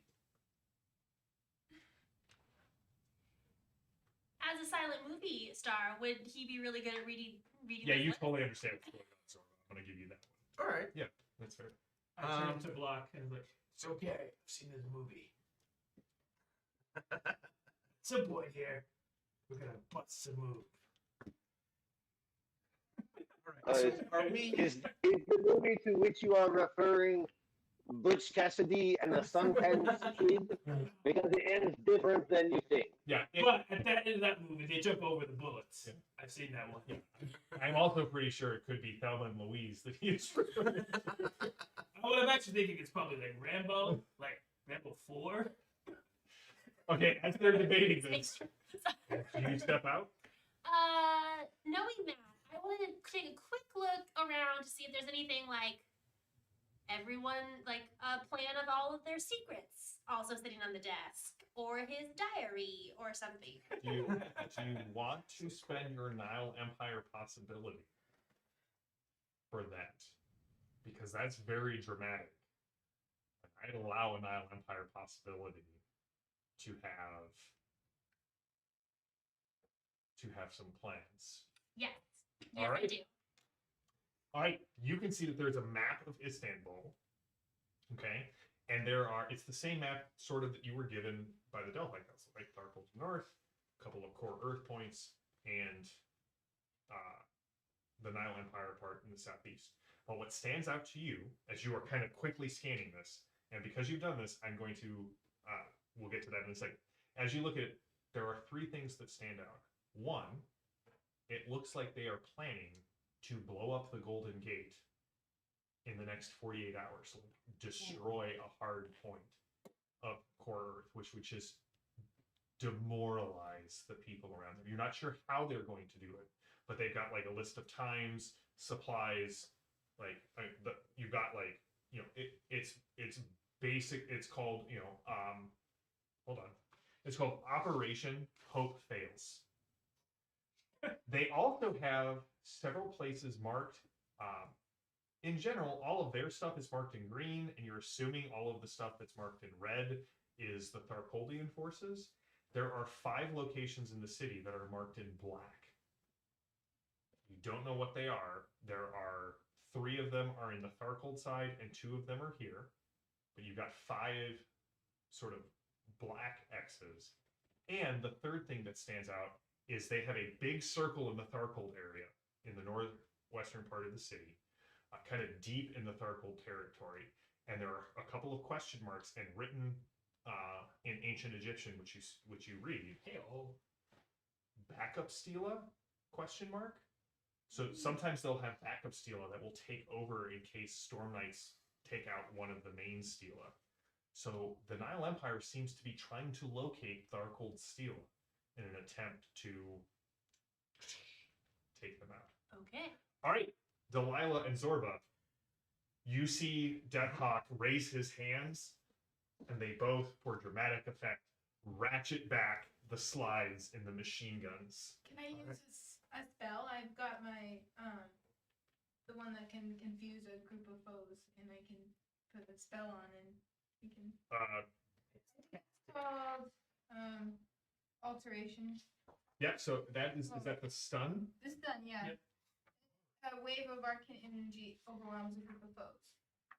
As a silent movie star, would he be really good at reading? Yeah, this you list? totally understand what's going on, Zorba. I'm going to give you that one. All right. Yeah, that's fair. I turned to Block and was like, it's okay, I've seen this movie. Some point here. We're gonna bust a move. All right. So are we? Is the movie to which you are referring Butch Cassidy and the Sundance Kid? Because it ends different than you think. Yeah, But at that end of that movie, they jump over the bullets. Yeah. I've seen that one. yeah. I'm also pretty sure it could be Thelma and Louise that he's referring to. What I'm actually thinking is probably like Rambo, like Rambo 4. Okay, as they're debating this, can you step out? Knowing that, I want to take a quick look around to see if there's anything like everyone, like a plan of all of their secrets also sitting on the desk. or his diary or something. Do you want to spend your Nile Empire possibility for that? Because that's very dramatic. I'd allow a Nile Empire possibility to have some plans. Yes. All Yes, I right. do. All right, you can see that there's a map of Istanbul. Okay, and it's the same map sort of that you were given by the Delphi Council, right? Darkhold to the north, a couple of core Earth points, and the Nile Empire part in the southeast. But what stands out to you as you are kind of quickly scanning this, and because you've done this, I'm going to, we'll get to that in a second. As you look at it, there are three things that stand out. One, it looks like they are planning to blow up the Golden Gate in the next 48 hours, like destroy a hard point of core Earth, which would just demoralize the people around them. You're not sure how they're going to do it, but they've got like a list of times, supplies, like you've got like, you know, it's basic. It's called, you know, hold on. It's called Operation Hope Fails. They also have several places marked. In general, all of their stuff is marked in green, and you're assuming all of the stuff that's marked in red is the Tharkoldian forces. There are 5 locations in the city that are marked in black. You don't know what they are. There are 3 of them are in the Tharkold side, and 2 of them are here. But you've got 5 sort of black X's. And the third thing that stands out is they have a big circle in the Tharkold area in the northwestern part of the city, kind of deep in the Tharkold territory. And there are a couple of question marks and written in ancient Egyptian, which you read. Hey-oh. Backup Stela? Question mark. So sometimes they'll have backup Stela that will take over in case Storm Knights take out one of the main Stela. So the Nile Empire seems to be trying to locate Tharkold Stela in an attempt to take them out. Okay. All right, Delilah and Zorba. You see Deathhawk raise his hands, and they both, for dramatic effect, ratchet back the slides in the machine guns. Can I use a spell? I've got my the one that can confuse a group of foes, and I can put a spell on, and we can. It's called alteration. Yeah, so that is that the stun? This done, yeah. Yep. A wave of arcane energy overwhelms a group of foes.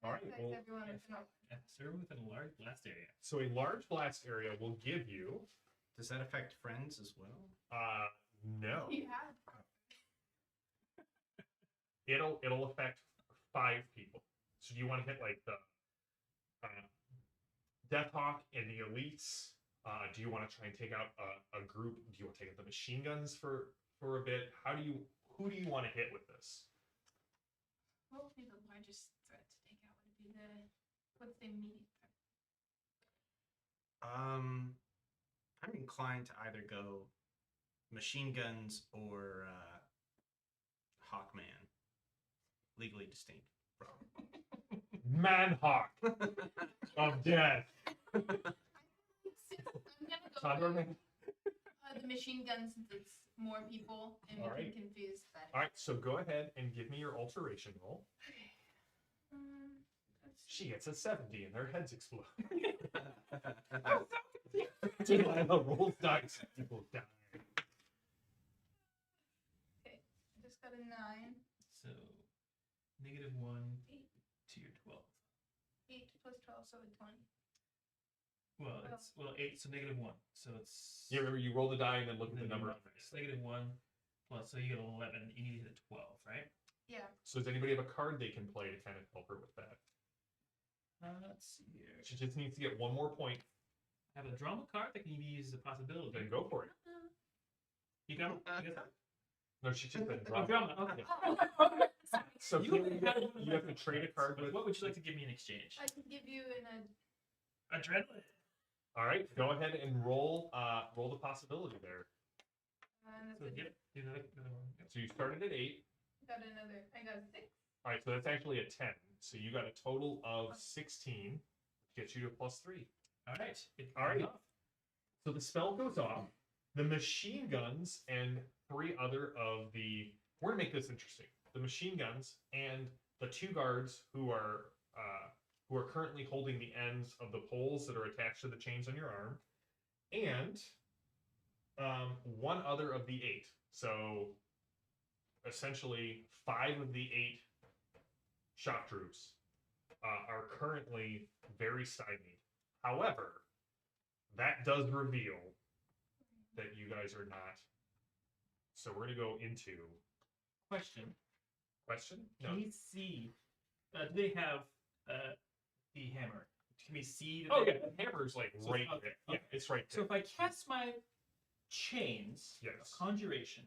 All right, Affects well, everyone within a Serve within a large blast area. so a large blast area will give you Does that affect friends as well? no. Yeah. It'll affect 5 people. So do you want to hit like the Deathhawk and the elites? Do you want to try and take out a group? Do you want to take out the machine guns for a bit? Who do you want to hit with this? What would be the largest threat to take out? Would it be what's the immediate threat? I'm inclined to either go machine guns or Hawkman. Legally distinct. Manhawk of death. I'm gonna go Condor with, Man? the machine gun since it's more people and we Alright. can confuse that. All right, so go ahead and give me your alteration roll. Let's She gets a 70 and their heads explode. Delilah rolls dice and people die. Okay, I just got a 9. So, -1 8. to your 12. 8 plus 12, so a 20. Well, it's 8, so -1. So it's Yeah, remember you roll the die and then look at the then number. It's -1 plus, so you get 11. You need to hit a 12, right? Yeah. So does anybody have a card they can play to kind of help her with that? Let's see here. She just needs to get 1 more point. I have a drama card that can be used as a possibility. Then go for it. You got it? You got that? No, she just said Oh, drama. drama. Okay. So You you have to trade a card with. What would you like to give me in exchange? I can give you Adrenaline. All right, go ahead and roll the possibility there. that's So a, get another one. Yep. So you started at 8. I got a 6. All right, so that's actually a 10. So you got a total of 16, which gets you to +3. All right. All right. Off. So the spell goes off. The machine guns and 3 other of the... We're going to make this interesting. The machine guns and the 2 guards who are currently holding the ends of the poles that are attached to the chains on your arm, and 1 other of the 8. So essentially 5 of the 8 shock troops are currently very stymied. However, that does reveal that you guys are not. So we're going to go into Question. No. Can we see? Do they have the hammer? Can we see? Oh yeah, the hammer's like So- right okay, there. okay. Yeah, it's right So there. if I cast my chains Yes. of conjuration,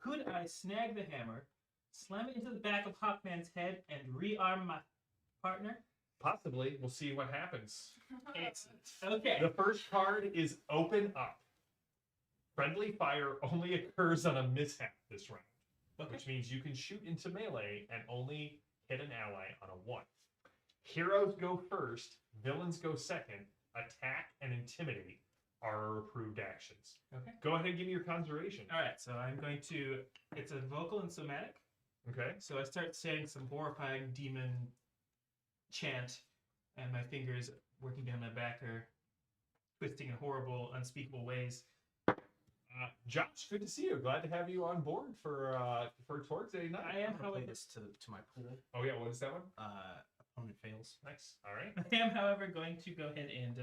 could I snag the hammer, slam it into the back of Hawkman's head, and rearm my partner? Possibly. We'll see what happens. Excellent. Okay. The first card is Open Up. Friendly fire only occurs on a mishap this round, Okay. which means you can shoot into melee and only hit an ally on a 1. Heroes go first, villains go second. Attack and intimidate are our approved actions. Okay. Go ahead and give me your conjuration. All right. So I'm going to. It's a vocal and somatic. Okay. So I start saying some horrifying demon chant, and my fingers working behind my back are twisting in horrible, unspeakable ways. Josh, good to see you. Glad to have you on board for Torg Day night. I am, I'm gonna play however, this to my pool. Oh yeah, what is that one? Opponent fails. Nice. All right. I am, however, going to go ahead and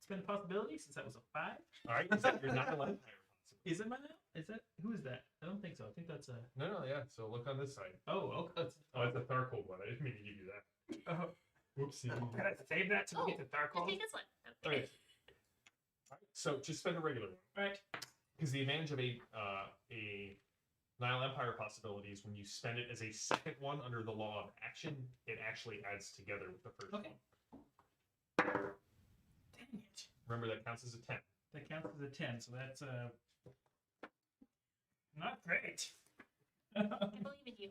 spend a possibility since that was a 5. All right. Is that your not allowed? Is it my now? Is that who is that? I don't think so. I think that's a. No, yeah. So look on this side. Oh, okay. Oh, it's a Tharcold one. I didn't mean to give you that. Oh, Whoopsie. can I save that till we get to I Tharkol? take this one. All right. So just spend a regular one. All right. Because the advantage of a Nile Empire possibility is when you spend it as a second one under the law of action, it actually adds together with the first Okay. one. Dang it. Remember, that counts as a 10. That counts as a 10, so that's not great. I believe in you.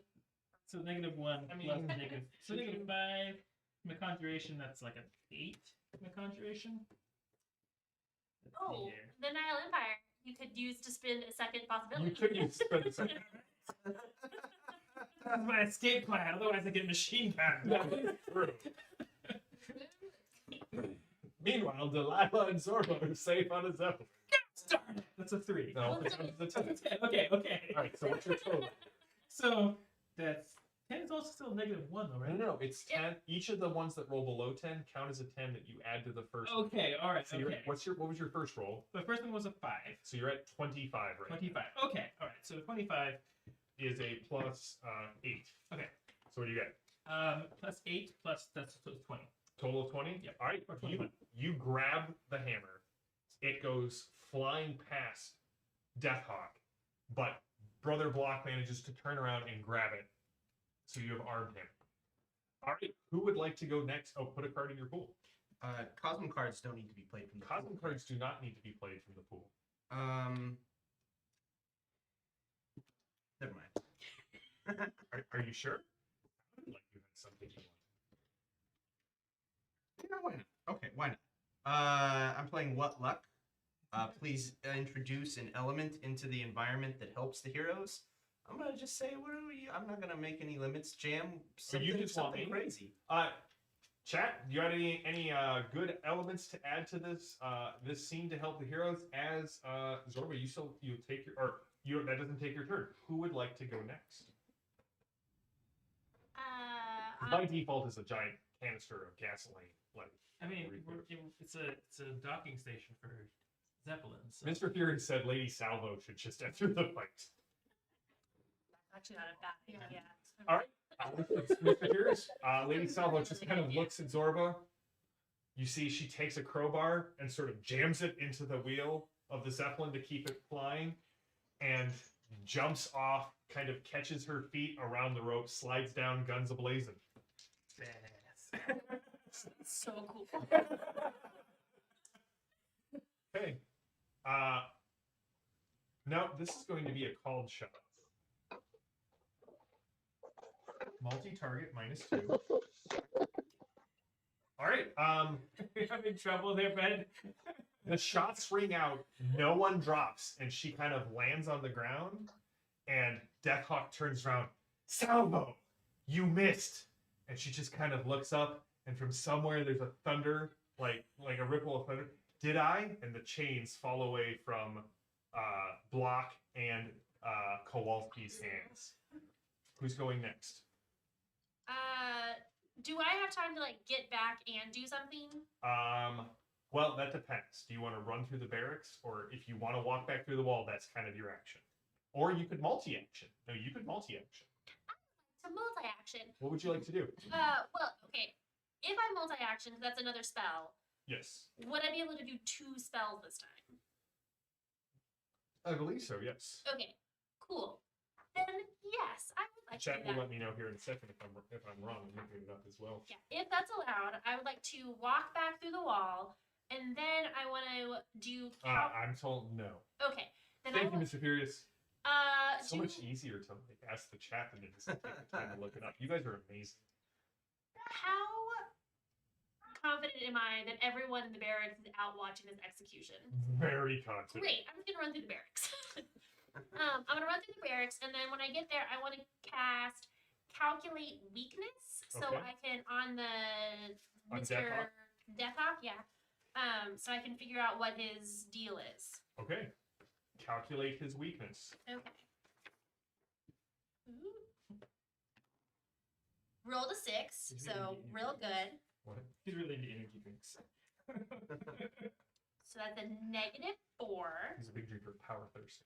So -1 I mean- plus negative. So -5. My conjuration, that's like an 8. My conjuration. Let's see Oh, here. the Nile Empire you could use to spin a second possibility. You could use spend the second. That's my escape plan. Otherwise, I get machine gun. True. Meanwhile, Delilah and Zorba are safe on a zeppelin. Darn it. That's a 3. No, Well, it's a 10. Okay. All right. So what's your total? So that's 10 is also still -1 though, right? No. It's 10. Each of the ones that roll below 10 count as a 10 that you add to the first. Okay, all right. So you're Okay. what was your first roll? The first one was a 5. So you're at 25 right 25. Okay, all right. So 25 now. Is a plus 8. Okay. So what do you get? plus 8 plus that's so it's 20. Total of 20? Yep. All right. Or 21. You grab the hammer. It goes flying past Deathhawk, but Brother Block manages to turn around and grab it. So you have armed him. All right. Who would like to go next? Oh, put a card in your pool. Cosmo cards don't need to be played from the Cosmo pool. cards do not need to be played from the pool. Never mind. Are you sure? I would like you had something you want. Yeah, why not? Okay, why not? I'm playing What Luck. Please introduce an element into the environment that helps the heroes. I'm gonna just say, I'm not gonna make any limits. Jam something, you just want something me? crazy. Chat, do you have any good elements to add to this this scene to help the heroes? As Zorba, you take your that doesn't take your turn. Who would like to go next? By default, is a giant canister of gasoline. Like I mean, it's a docking station for Zeppelins. So. Mr. Fury said, Lady Salvo should just enter the fight. That's actually not a bad idea. All right, Mr. Fury's Lady Salvo just kind of looks at Zorba. You see, she takes a crowbar and sort of jams it into the wheel of the Zeppelin to keep it flying, and jumps off, kind of catches her feet around the rope, slides down, guns a-blazin'. Badass. So cool. Okay. No, this is going to be a called shot. Multi-target -2. All right. You're having trouble there, Ben. The shots ring out, no one drops, and she kind of lands on the ground, and Deathhawk turns around, Salvo, you missed! And she just kind of looks up, and from somewhere there's a thunder, like a ripple of thunder. Did I? And the chains fall away from Block and Kowalski's hands. Who's going next? Do I have time to like get back and do something? Well, that depends. Do you want to run through the barracks, or if you want to walk back through the wall, that's kind of your action. Or you could multi-action. No, you could multi-action. To multi-action. What would you like to do? Well, okay. If I multi-action, that's another spell. Yes. Would I be able to do 2 spells this time? I believe so, yes. Okay, cool. Then yes, I would like to Chat do will that. let me know here in a second if I'm wrong. I'm looking it up as well. Yeah, if that's allowed, I would like to walk back through the wall, and then I want to do. I'm told no. Okay, then Thank I you, will. Mr. Furious. So Do, much easier to like ask the chat than it is to take the time to look it up. You guys are amazing. how confident am I that everyone in the barracks is out watching this execution? Very confident. Great, I'm just gonna run through the barracks. I'm gonna run through the barracks, and then when I get there, I want to cast Calculate Weakness, so Okay. I can on the On Mr. Deathhawk? Deathhawk, yeah. So I can figure out what his deal is. Okay. Calculate his weakness. Okay. Ooh. Rolled a 6, He's so really real good. good. What? He's really into energy drinks. So that's a -4. He's a big drinker of power thirst.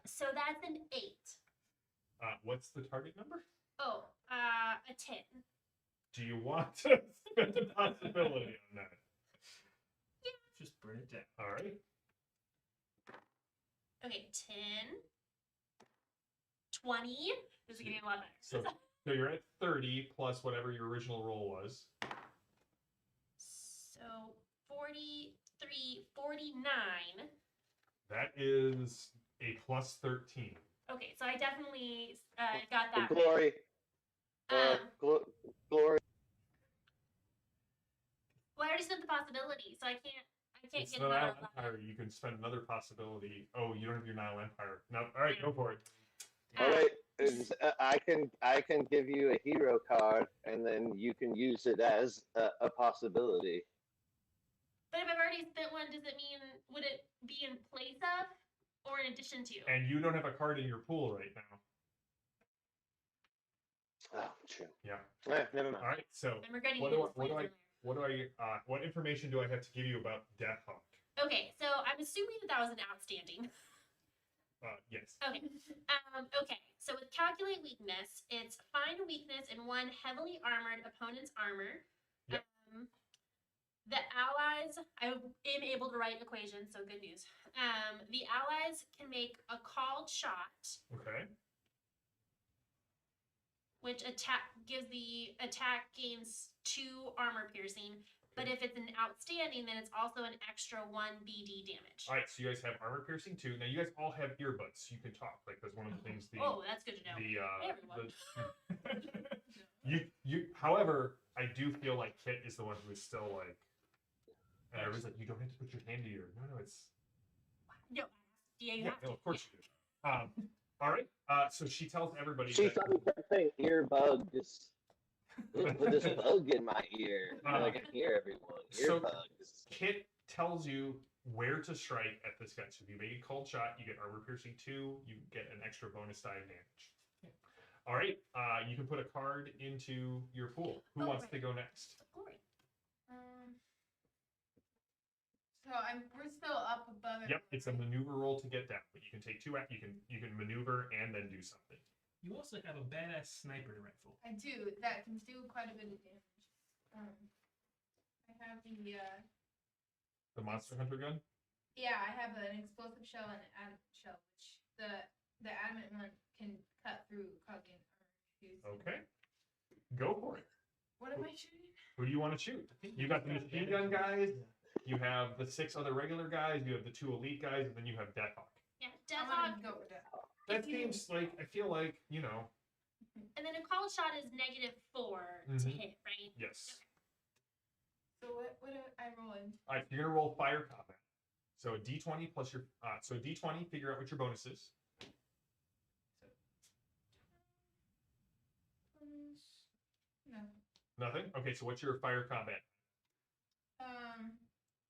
So that's an 8. What's the target number? Oh, a 10. Do you want to spend a possibility on that? Just burn it down. All right. Okay, 10, 20. This is getting a lot better. So you're at 30 plus whatever your original roll was. So 43, 49. That is a plus 13. Okay, so I definitely got that. Glory. Um, Glory. well, I already spent the possibility, so I can't It's get the another Nile Empire. You can spend another possibility. Oh, you don't have your Nile Empire. No. All right, go for it. All right. I can give you a hero card, and then you can use it as a possibility. But if I've already spent one, does it mean, would it be in place of or in addition to? And you don't have a card in your pool right now. Oh, true. Yeah. Never mind. All right. So I'm regretting what using do this what what information do I have to give you about Deathhawk? Okay, so I'm assuming that was an outstanding. Yes. Okay. Okay. So with calculate weakness, it's find a weakness in one heavily armored opponent's armor. Yep. The allies, I am able to write equations, so good news. The allies can make a called shot, Okay. which gives the attack gains 2 armor piercing. But if it's an outstanding, then it's also an extra 1 BD damage. All right. So you guys have armor piercing too. Now you guys all have earbuds, so you can talk. Like that's one of the things. Oh, that's good to know. The Hey, everyone. However, I do feel like Kit is the one who is still like. And I was like, you don't have to put your hand to your. No, it's. No, yeah, you Yeah, have no, to. of course you do. All right. So she tells everybody. She that, thought he kept saying earbugs. Put this bug in my ear. I can hear everyone. So- Earbugs. Kit tells you where to strike at this guy. So if you make a cold shot, you get armor piercing 2. You get an extra bonus die of damage. All right. You can put a card into your pool. Who Oh, wants right. to go next? Glory. So we're still up above it. Yep. It's a maneuver roll to get down, but you can take 2. You can maneuver and then do something. You also have a badass sniper rifle. I do. That can do quite a bit of damage. I have The monster hunter gun. yeah, I have an explosive shell and an adamant shell, which the adamant one can cut through cogging armor. Okay. Go for it. What am I shooting? Who do you want to shoot? You got the machine gun guys. You have the 6 other regular guys. You have the 2 elite guys, and then you have Deathhawk. Yeah, I'm Deathhawk. gonna go with that. That seems like I feel like And then a call shot is -4 to Mhm. hit, right? yes. So what do I roll in? All right, you're gonna roll fire combat. So a d20 plus your so a d20. Figure out what your bonus is. No. Nothing. Okay, so what's your fire combat?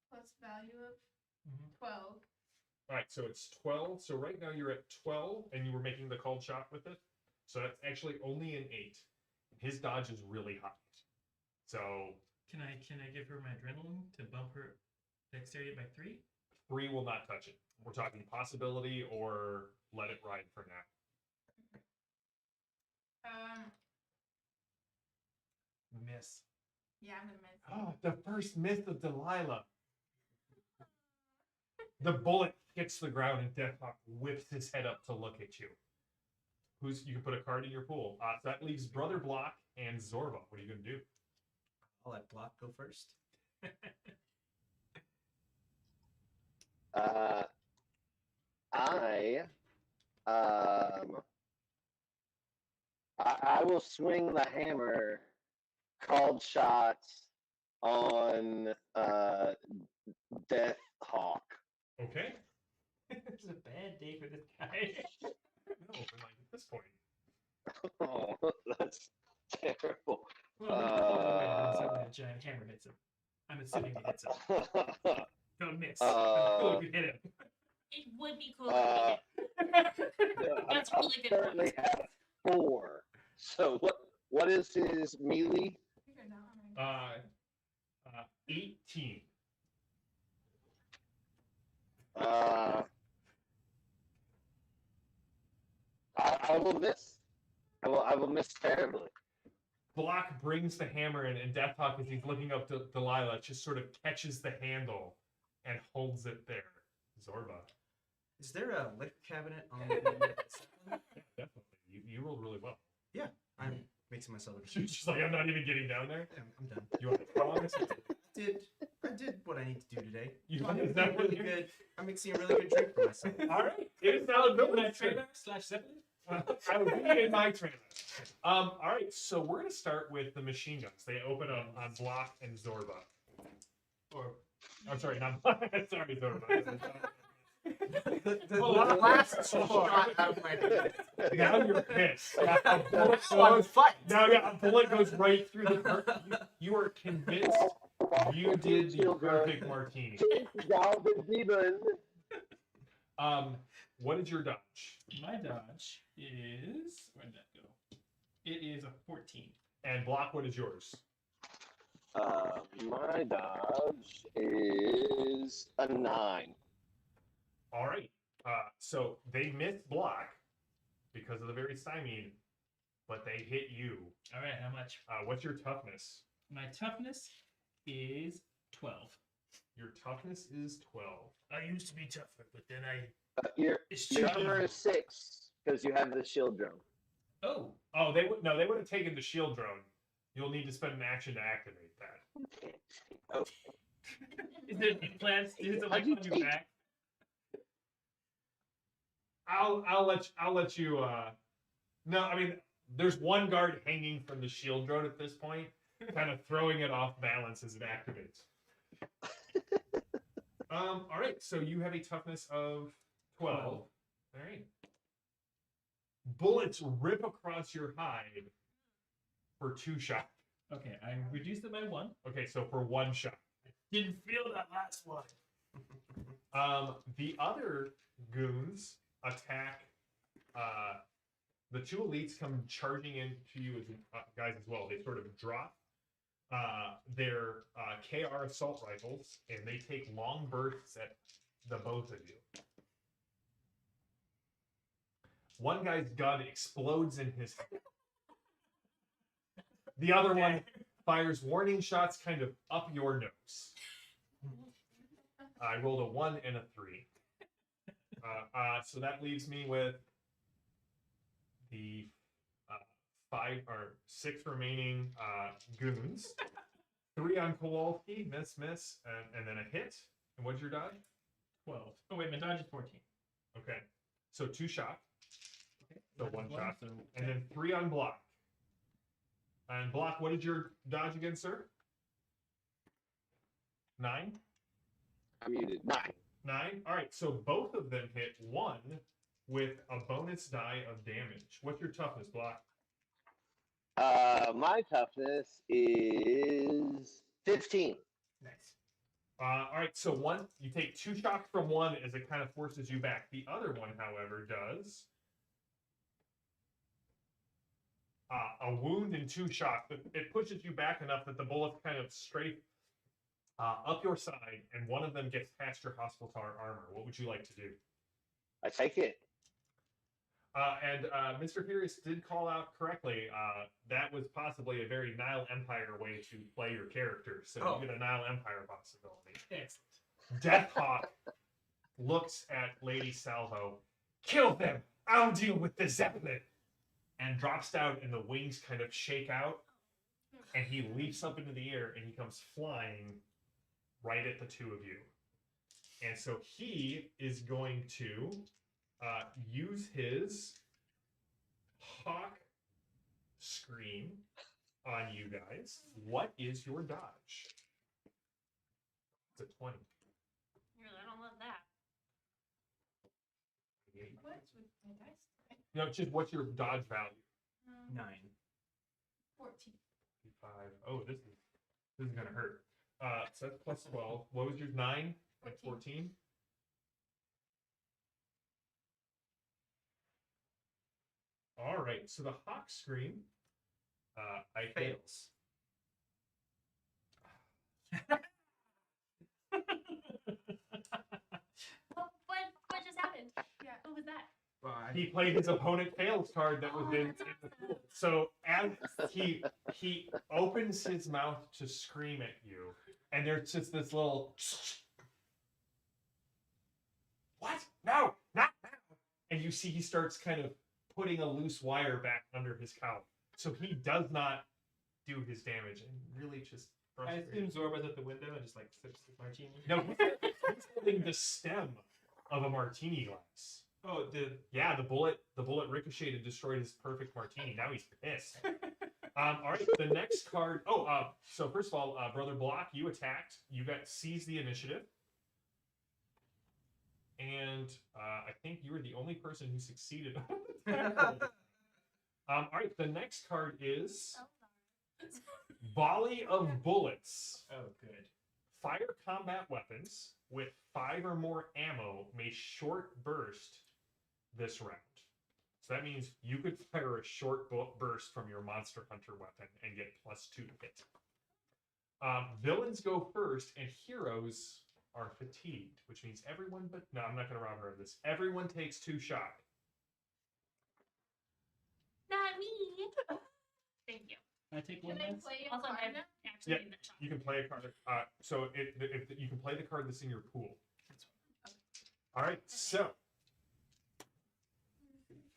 Plus value of Mhm. 12. All right, so it's 12. So right now you're at 12, and you were making the called shot with it. So that's actually only an 8. His dodge is really high. So Can I give her my adrenaline to bump her dexterity by 3? 3 will not touch it. We're talking possibility or let it ride for now. Miss. Yeah, I'm gonna miss. Oh, the first myth of Delilah. The bullet hits the ground and Deathhawk whips his head up to look at you. You can put a card in your pool. So that leaves Brother Block and Zorba. What are you gonna do? I'll let Block go first. I will swing the hammer, called shots on Death Hawk. Okay. It's a bad day for this guy. No, but like at this point. Oh, that's terrible. Well, a giant hammer hits him. I'm assuming he hits him. Don't miss. I'm cool if you hit him. It would be cool if we did. That's I really good currently points. have 4. So what is his melee? You're not, 18. I will miss. I will miss terribly. Block brings the hammer in, and Deathhawk, as he's looking up to Delilah, just sort of catches the handle and holds it there. Zorba. Is there a liquor cabinet on the Yeah, definitely. You rolled really well. Yeah, I'm mixing myself with She's like, I'm not even getting down there. I'm done. You want to throw on this? I did what I need to do today. You I'm is mixing that a what really you- good. I'm mixing a really good drink for myself. All right. It is now My ability trailer / zeppelin. I would be in my trailer. All right, so we're gonna start with the machine guns. They open up on Block and Zorba. Or I'm sorry, not Block. Sorry, Zorba. The last shot out of my head. Now you're pissed. Yeah, a bullet Now I'm goes, fighting. now yeah, a bullet goes right through the heart. You are convinced you did the perfect martini. What is your dodge? my dodge is, where'd that go? It is a 14. And Block, what is yours? My dodge is a 9. All right. So they missed Block because of the very stymied, but they hit you. All right, how much? What's your toughness? My toughness is 12. Your toughness is 12. I used to be tougher, but then Your it's number is 6 because you have the shield drone. Oh, Oh, they would have taken the shield drone. You'll need to spend an action to activate that. Oh, is there any plans to do How'd you on your take- back? I'll let you. No, I mean, there's one guard hanging from the shield drone at this point, kind of throwing it off balance as it activates. All right, so you have a toughness of 12. All right. Bullets rip across your hide for 2 shots. Okay, I reduced it by 1. Okay, so for 1 shot. Didn't feel that last one. The other goons attack. The 2 elites come charging into you as guys as well. They sort of drop their KR assault rifles, and they take long bursts at the both of you. One guy's gun explodes in his head. The other one fires warning shots kind of up your nose. I rolled a 1 and a 3. So that leaves me with the 5 or 6 remaining goons. 3 on Kowalski, miss, and then a hit. And what's your dodge? 12. Oh wait, my dodge is 14. Okay. So 2 shot, Okay. so That's 1 shot. So and then 3 on Block. And Block, what did your dodge again, sir? 9? I'm muted. 9. 9? Alright, so both of them hit 1 with a bonus die of damage. What's your toughness, Block? My toughness is 15. Nice. Alright, so one, you take 2 shock from one as it kind of forces you back. The other one, however, does a wound and 2 shock. It pushes you back enough that the bullets kind of strafe up your side, and one of them gets past your hospital armor. What would you like to do? I take it. And Mr. Furious did call out correctly. That was possibly a very Nile Empire way to play your character. So you get a Nile Empire possibility. Excellent. Deathhawk looks at Lady Salvo. Kill them! I'll deal with the zeppelin! And drops down, and the wings kind of shake out. And he leaps up into the air, and he comes flying right at the two of you. And so he is going to use his hawk scream on you guys. What is your dodge? It's a 20. I don't love that. What's with my dice? No, just what's your dodge value? 9. 14. 5. Oh, this is gonna hurt. So that's plus 12. What was your 9 and 14? All right. So the hawk scream. I Fails. What just happened? Yeah. What was that? He played his opponent fails card that was in the pool. So as he opens his mouth to scream at you, and there's just this little what? No, not now. And you see he starts kind of putting a loose wire back under his cowl. So he does not do his damage and really just I frustrated. assume Zorba's at the window and just like sips his martini. No, he's holding the stem of a martini glass. Oh, Yeah, the bullet ricocheted and destroyed his perfect martini. Now he's pissed. All right, the next card. So first of all, Brother Block, you attacked. You got seized the initiative, and I think you were the only person who succeeded. All right, the next card is Volley of Bullets. oh, good. Fire combat weapons with 5 or more ammo may short burst this round. So that means you could fire a short burst from your Monster Hunter weapon and get +2 to hit. Villains go first, and heroes are fatigued, which means everyone but... No, I'm not going to rob her of this. Everyone takes 2 shock. Not me. Thank you. Can I take Can one I less? play a Also, card I'm now? actually Yeah. in that shot. You can play a card. So if you can play the card that's in your pool. All right, so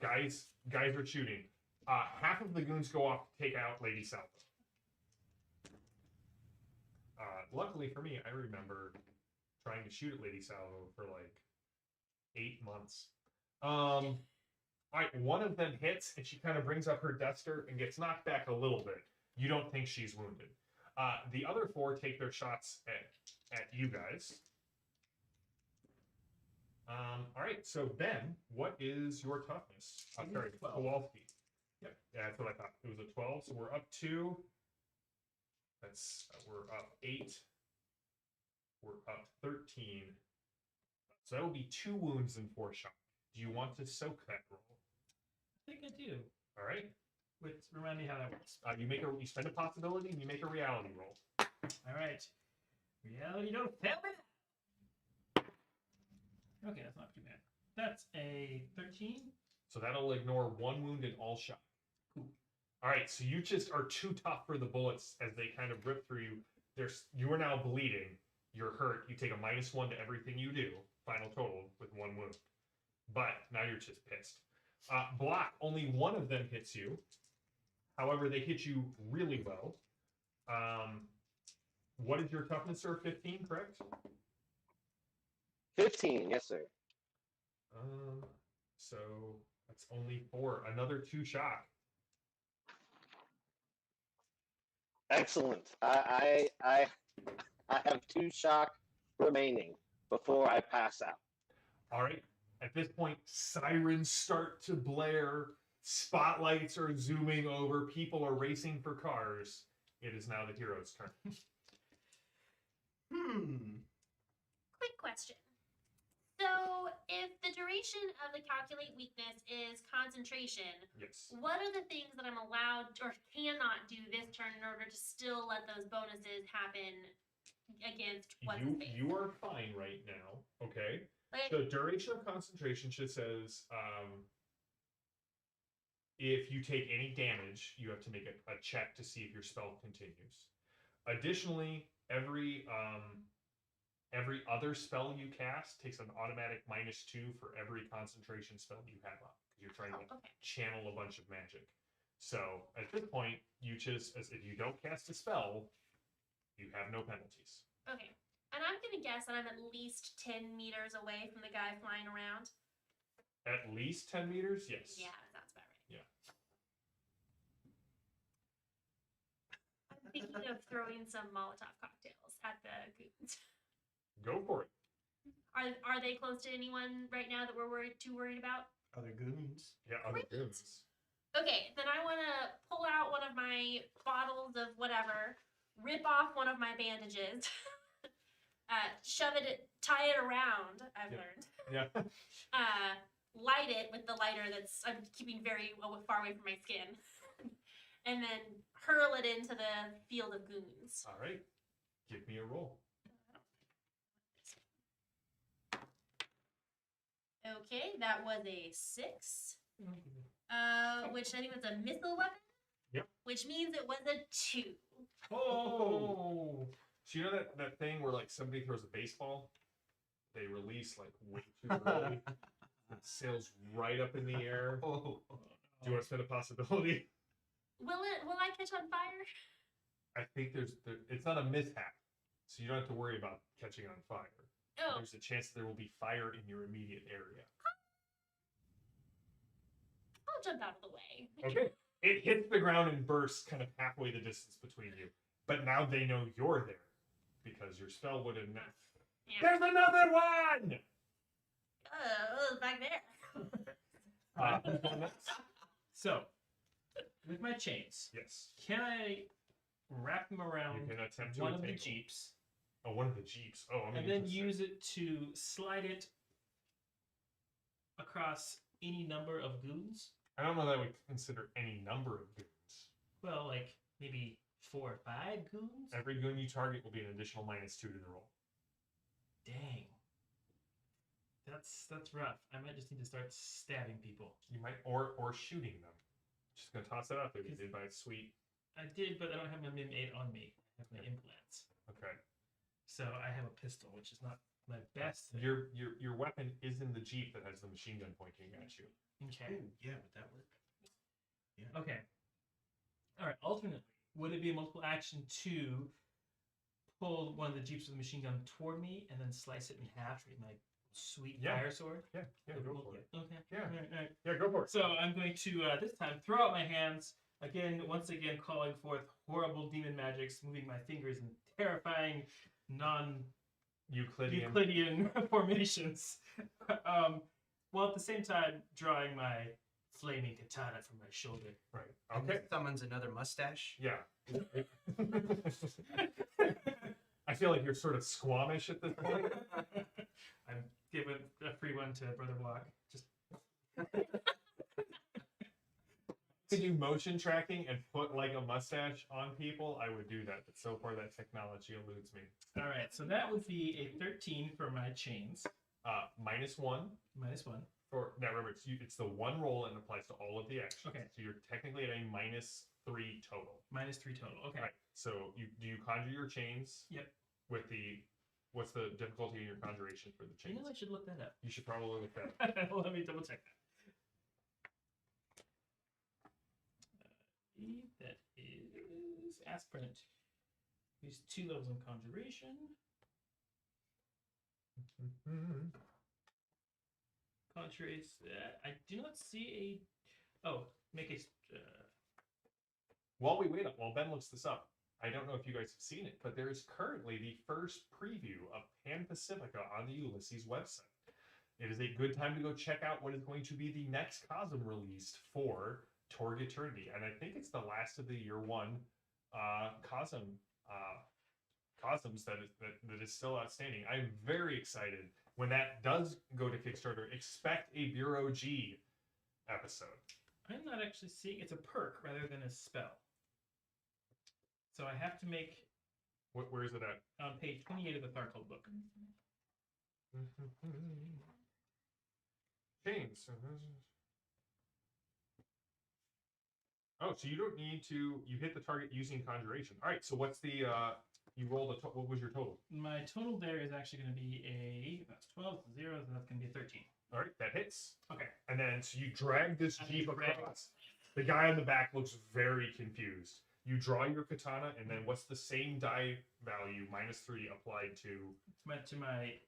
guys are shooting. Half of the goons go off to take out Lady Salvo. Luckily for me, I remember trying to shoot at Lady Salvo for like 8 months. All right, one of them hits, and she kind of brings up her duster and gets knocked back a little bit. You don't think she's wounded. The other 4 take their shots at you guys. All right, so Ben, what is your toughness? Sorry, 12. Kowalski. Yep, yeah, that's what I thought. It was a 12, so we're up 2. We're up 8. We're up 13. So that will be 2 wounds and 4 shock. Do you want to soak that roll? I think I do. All right. Wait, remind me how that works. You spend a possibility and you make a reality roll. All right. Reality, don't fail me. Okay, that's not too bad. That's a 13. So that'll ignore 1 wound and all shot. Cool. All right, so you just are too tough for the bullets as they kind of rip through you. You are now bleeding. You're hurt. You take a -1 to everything you do. Final total with 1 wound. But now you're just pissed. Block, only 1 of them hits you. However, they hit you really well. What is your toughness, sir? 15, correct? 15, yes, sir. So that's only 4. Another 2 shock. Excellent. I I have 2 shock remaining before I pass out. All right. At this point, sirens start to blare. Spotlights are zooming over. People are racing for cars. It is now the hero's turn. Quick question. So, if the duration of the calculate weakness is concentration, Yes. what are the things that I'm allowed or cannot do this turn in order to still let those bonuses happen against what's his face? You are fine right now. Okay. Like, The duration of concentration just says if you take any damage, you have to make a check to see if your spell continues. Additionally, every other spell you cast takes an automatic -2 for every concentration spell you have up because you're trying to okay. channel a bunch of magic. So at this point, you just as if you don't cast a spell, you have no penalties. Okay. And I'm going to guess that I'm at least 10 meters away from the guy flying around. At least 10 meters, yes. Yeah, that sounds about right. Yeah. I'm thinking of throwing some Molotov cocktails at the goons. Go for it. Are they close to anyone right now that we're too worried about? Other goons. Yeah, other Great. goons. Okay, then I want to pull out one of my bottles of whatever, rip off one of my bandages, shove it, tie it around. I've learned. Yeah. Light it with the lighter that's I'm keeping very far away from my skin, and then hurl it into the field of goons. All right. Give me a roll. Okay, that was a 6. Which I think was a missile weapon. Yep. Which means it was a 2. Oh. So you know that thing where like somebody throws a baseball, they release like way too early. It sails right up in the air. Oh. Do you want to spend a possibility? Will I catch on fire? I think it's not a mishap, so you don't have to worry about catching on fire. Oh. There's a chance there will be fire in your immediate area. I'll jump out of the way. Okay. It hits the ground and bursts kind of halfway the distance between you. But now they know you're there because your spell would have. Yeah. There's another one! Back there. Who's going next? So, with my chains, Yes. can I wrap them You around can attempt to one of the entangle. jeeps Oh, one of the jeeps. Oh, I'm and then use it to slide it across any number of goons? I don't know that I would consider any number of goons. Well, like maybe 4 or 5 goons? Every goon you target will be an additional -2 to the roll. Dang. That's rough. I might just need to start stabbing people. You might or shooting them. Just gonna toss that out there. You did buy a sweet. I did, but I don't have my Mim 8 on me. I have my implants. Okay. So I have a pistol, which is not my best thing. Your weapon is in the jeep that has the machine gun pointing at you. Okay. Ooh, yeah, would that work? Okay. All right. Alternately, would it be a multiple action to pull one of the jeeps with a machine gun toward me and then slice it in half with my sweet Yeah. fire sword? Yeah, go for it. Okay. Yeah. All right. Yeah, go for it. So I'm going to this time throw out my hands once again calling forth horrible demon magics, moving my fingers in terrifying Euclidean. Euclidean formations, while at the same time drawing my flaming katana from my shoulder. Right. And Okay. this summons another mustache. Yeah. I feel like you're sort of squamish at this point. I'm giving a free one to Brother Block. Just Could you motion tracking and put like a mustache on people? I would do that, but so far that technology eludes me. all right. So that would be a 13 for my chains, -1 -1. for now. Remember, it's the one roll and applies to all of the actions. Okay. So you're technically at a -3 total. -3 total. Okay. Right. So do you conjure your chains? Yep. With what's the difficulty in your conjuration for the You chains? know, I should look that up. You should probably look that. Let me double check that. That is aspirant. He's 2 levels in conjuration. Contraries that I do not see a. Oh, make a. While we wait, while Ben looks this up, I don't know if you guys have seen it, but there is currently the first preview of Pan Pacifica on the Ulysses website. It is a good time to go check out what is going to be the next Cosm released for Torg Eternity, and I think it's the last of the year one Cosm Cosms that is still outstanding. I'm very excited when that does go to Kickstarter. Expect a Bureau G episode. I'm not actually seeing it's a perk rather than a spell. So I have to make Where is it at? on page 28 of the Tharkhold book. James. Oh, so you don't need to. You hit the target using conjuration. All right. So what's the? You rolled a. What was your total? My total there is actually going to be that's 12 zeros, and that's going to be 13. All right, that hits. Okay. And then so you drag this I jeep drag- across. The guy in the back looks very confused. You draw your katana, and then what's the same die value -3 applied to To my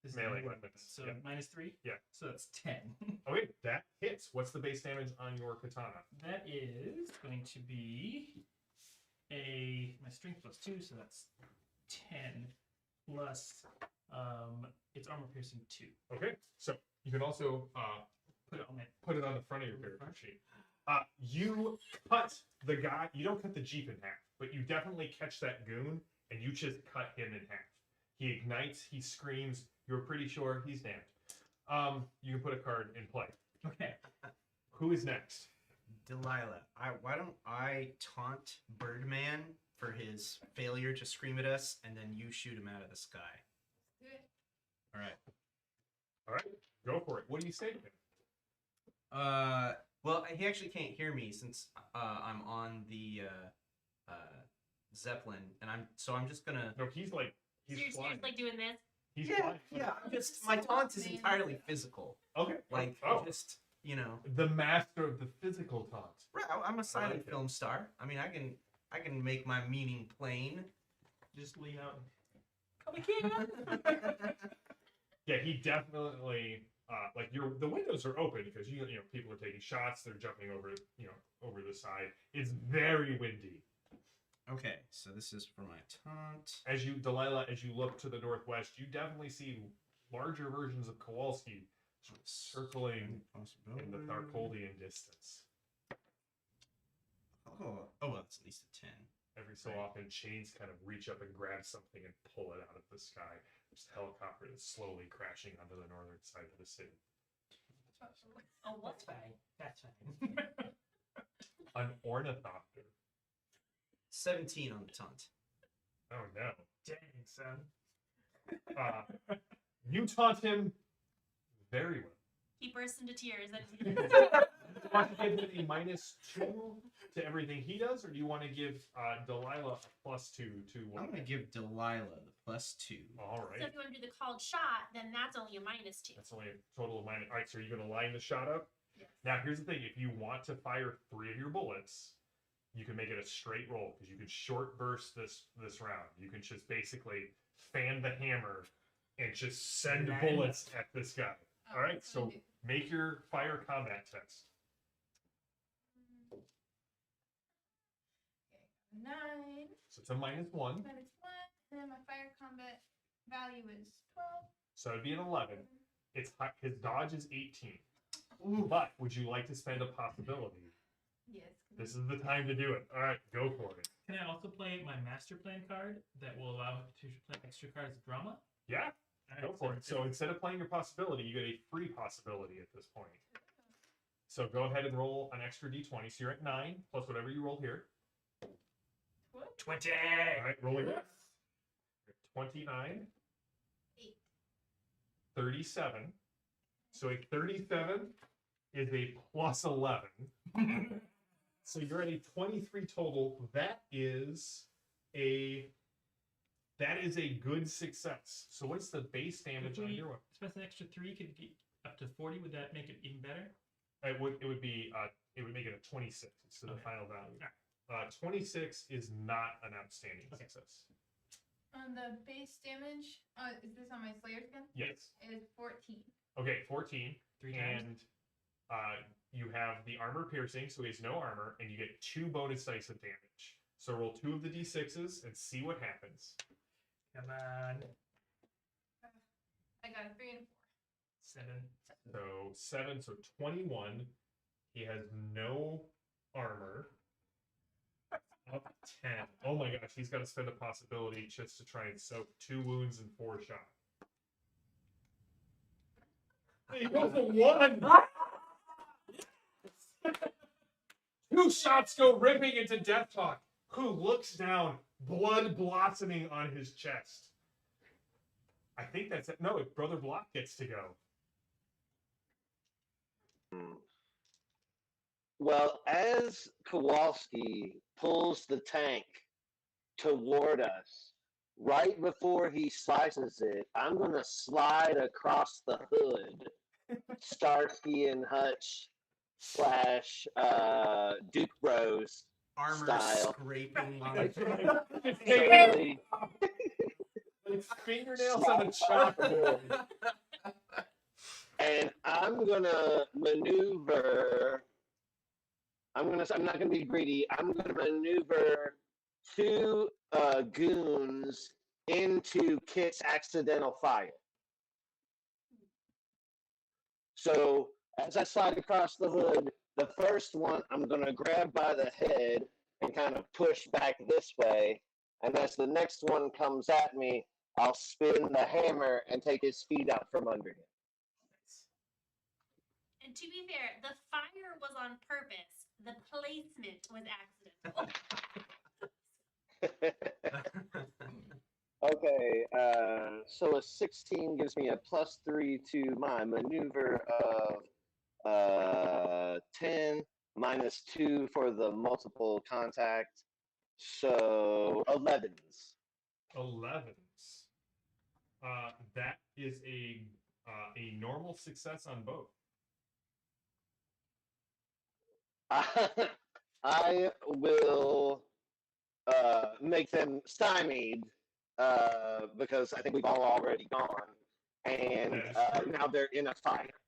this melee is weapons? So Yeah. -3. Yeah. So that's 10. Okay, that hits. What's the base damage on your katana? That is going to be my strength +2, so that's 10 plus it's armor piercing 2. Okay, so you can also Put it on my put it on the front of your character sheet. You cut the guy. You don't cut the jeep in half, but you definitely catch that goon, and you just cut him in half. He ignites. He screams. You're pretty sure he's damned. You can put a card in play. Okay. Who is next? Delilah, why don't I taunt Birdman for his failure to scream at us, and then you shoot him out of the sky. Do it. All right. All right, go for it. What do you say to him? Well, he actually can't hear me since I'm on the zeppelin, and I'm just gonna. No, he's So you're flying. just like doing this. He's Yeah, flying. yeah. I'm just my taunt is entirely physical. Okay. Like oh, just the master of the physical taunt. Right, I'm a silent like it. film star. I mean, I can make my meaning plain. Just lean out. Come again. Yeah, he definitely like the windows are open because you know people are taking shots. They're jumping over over the side. It's very windy. Okay, so this is for my taunt. As you look to the northwest, you definitely see larger versions of Kowalski circling in the Tharkoldian distance. Oh, well, it's at least a 10. Every so Right. often, chains kind of reach up and grab something and pull it out of the sky. There's a helicopter that's slowly crashing onto the northern side of the city. Oh, what? That's fine. That's fine. An ornithopter. 17 on the taunt. Oh no. Dang, son. You taunt him very well. He bursts into tears and Do you want to give him a -2 to everything he does, or do you want to give Delilah a +2 to I'm what? going to give Delilah the +2. All so right. if you want to do the called shot, then that's only a -2. That's only a total of -. All right, so you're going to line the shot up? Yes. Now, here's the thing. If you want to fire 3 of your bullets, you can make it a straight roll because you can short burst this round. You can just basically fan the hammer and just send Nice. bullets at this guy. Oh, All right, that's what I so do. make your fire combat test. Okay, 9 So it's a -1. minus 1, and then my fire combat value is 12. So it'd be an 11. His dodge is 18. Ooh. But would you like to spend a possibility? Yes. 'cause This is the time to do it. All right, go for it. Can I also play my master plan card that will allow me to play extra cards of drama? Yeah, All go right, for it. So instead of playing your possibility, you get a free possibility at this point. So go ahead and roll an extra d20. So you're at 9 plus whatever you roll here. What? 20. All right, roll again. 29, 8. 37. So a 37 is a +11. So you're at a 23 total. That is a good success. So what's the base damage If on we your one? spend an extra 3, could get up to 40. Would that make it even better? It would make it a 26. It's to the Okay. final value. 26 is not an outstanding Okay. success. On the base damage, is this on my Slayer's gun? Yes. Is 14. Okay, 14. 3 times. And you have the armor piercing, so he has no armor, and you get 2 bonus dice of damage. So roll 2 of the d6s and see what happens. Come on. I got a 3 and a 4. 7. So 7, so 21. He has no armor. Up 10. Oh my gosh, he's got to spend a possibility just to try and soak 2 wounds and 4 shots. He goes a 1! 2 shots go ripping into Death Talk, who looks down, blood blossoming on his chest. I think that's it. No, Brother Block gets to go. Well, as Kowalski pulls the tank toward us, right before he slices it, I'm going to slide across the hood, Starsky and Hutch / Duke Bros Armor style. scraping on Like, It's really, fingernails on a chalkboard. and I'm gonna maneuver. I'm not gonna be greedy. I'm gonna maneuver 2 goons into Kit's accidental fire. So as I slide across the hood, the first one I'm gonna grab by the head and kind of push back this way, and as the next one comes at me, I'll spin the hammer and take his feet out from under him. And to be fair, the fire was on purpose. The placement was accidental. Okay, so a 16 gives me a +3 to my maneuver of 10 -2 for the multiple contact, so 11s. 11s. That is a normal success on both. I will make them stymied because I think we've all already gone, and now they're in a fire.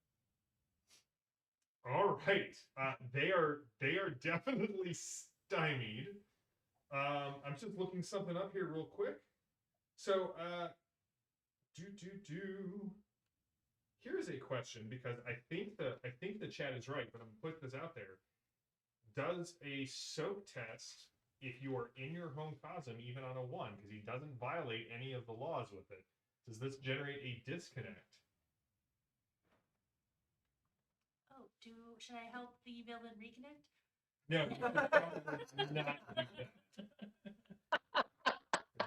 All right, they are definitely stymied. I'm just looking something up here real quick. So, here's a question, because I think the chat is right, but I'm gonna put this out there. Does a soak test, if you are in your home cosm, even on a 1, because he doesn't violate any of the laws with it, does this generate a disconnect? Oh, should I help the villain reconnect? No, you should probably not do that.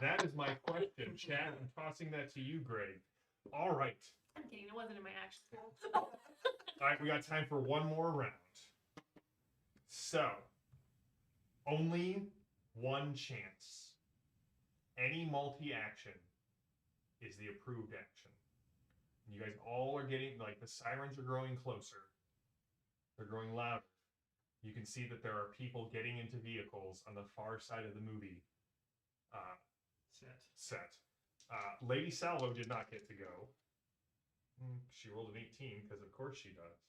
That is my question. Chat, I'm tossing that to you, Greg. All right. I'm kidding. It wasn't in my action. All right, we got time for one more round. So, only one chance. Any multi-action is the approved action. You guys all are getting, like, the sirens are growing closer. They're growing louder. You can see that there are people getting into vehicles on the far side of the movie set. Lady Salvo did not get to go. She rolled an 18, because of course she does.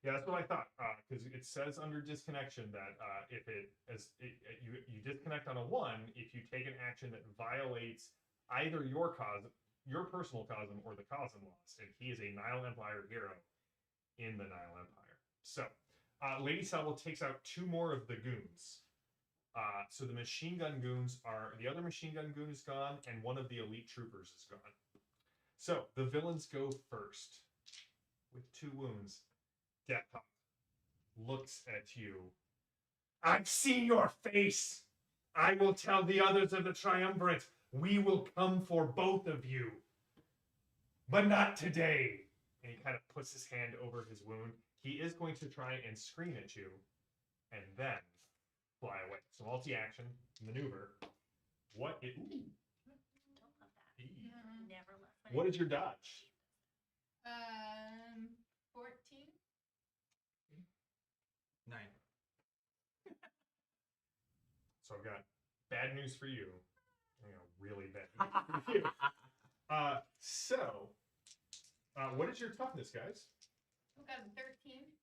Yeah, that's what I thought, because it says under disconnection that if you disconnect on a 1 if you take an action that violates either your personal cosm or the cosm laws, and he is a Nile Empire hero in the Nile Empire. So, Lady Salvo takes out 2 more of the goons. So the machine gun goons the other machine gun goon is gone, and one of the elite troopers is gone. So the villains go first with 2 wounds. Death Talk looks at you. I've seen your face. I will tell the others of the Triumvirate. We will come for both of you. But not today. And he kind of puts his hand over his wound. He is going to try and scream at you and then fly away. So multi-action, maneuver. What is... Ooh. Don't love that. Never left. What is your dodge? 14. 9. So I've got bad news for you. Really bad news for you. What is your toughness, guys? I've got a 13.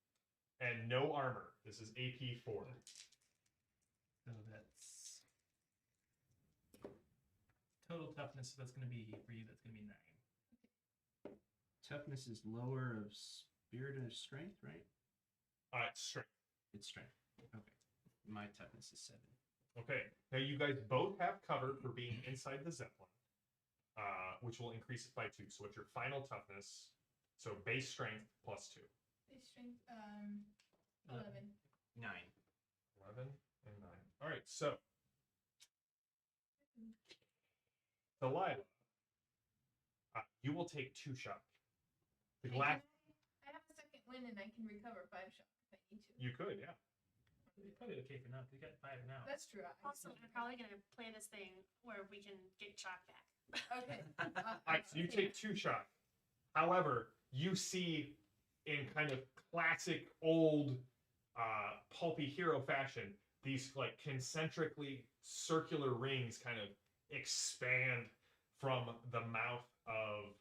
And no armor. This is AP 4. total toughness. So that's going to be for you. That's going to be 9. Toughness is lower of spirit and strength, right? It's strength. It's strength. Okay. My toughness is 7. Okay. Now you guys both have cover for being inside the zeppelin, which will increase it by 2. So what's your final toughness? So base strength plus 2. Base strength, 11. 9. 11 and 9. All right. So Delilah, you will take 2 shock. The Hey, glass. I have a second wind and I can recover 5 shock if I need to. You could, yeah. It's probably okay for now. We got 5 now. That's true. Also, I'm probably gonna play this thing where we can get chalk back. Okay. All right, so you take 2 shock. However, you see in kind of classic old pulpy hero fashion, these like concentrically circular rings kind of expand from the mouth of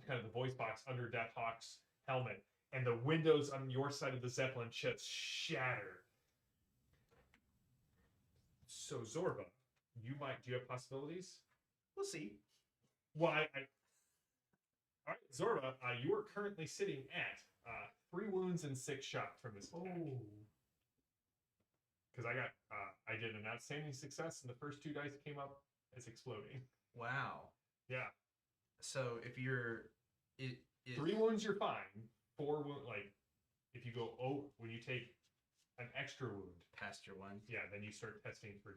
kind of the voice box under Death Hawk's helmet, and the windows on your side of the zeppelin just shatter. So Zorba, do you have possibilities? We'll see. Why? All right, Zorba, you are currently sitting at 3 wounds and 6 shock from this attack. Because I did an outstanding success, and the first 2 dice came up as exploding. Wow. Yeah, So if you're 3 wounds, you're fine. 4 wounds, like if you go when you take an extra wound, past your 1. yeah, then you start testing for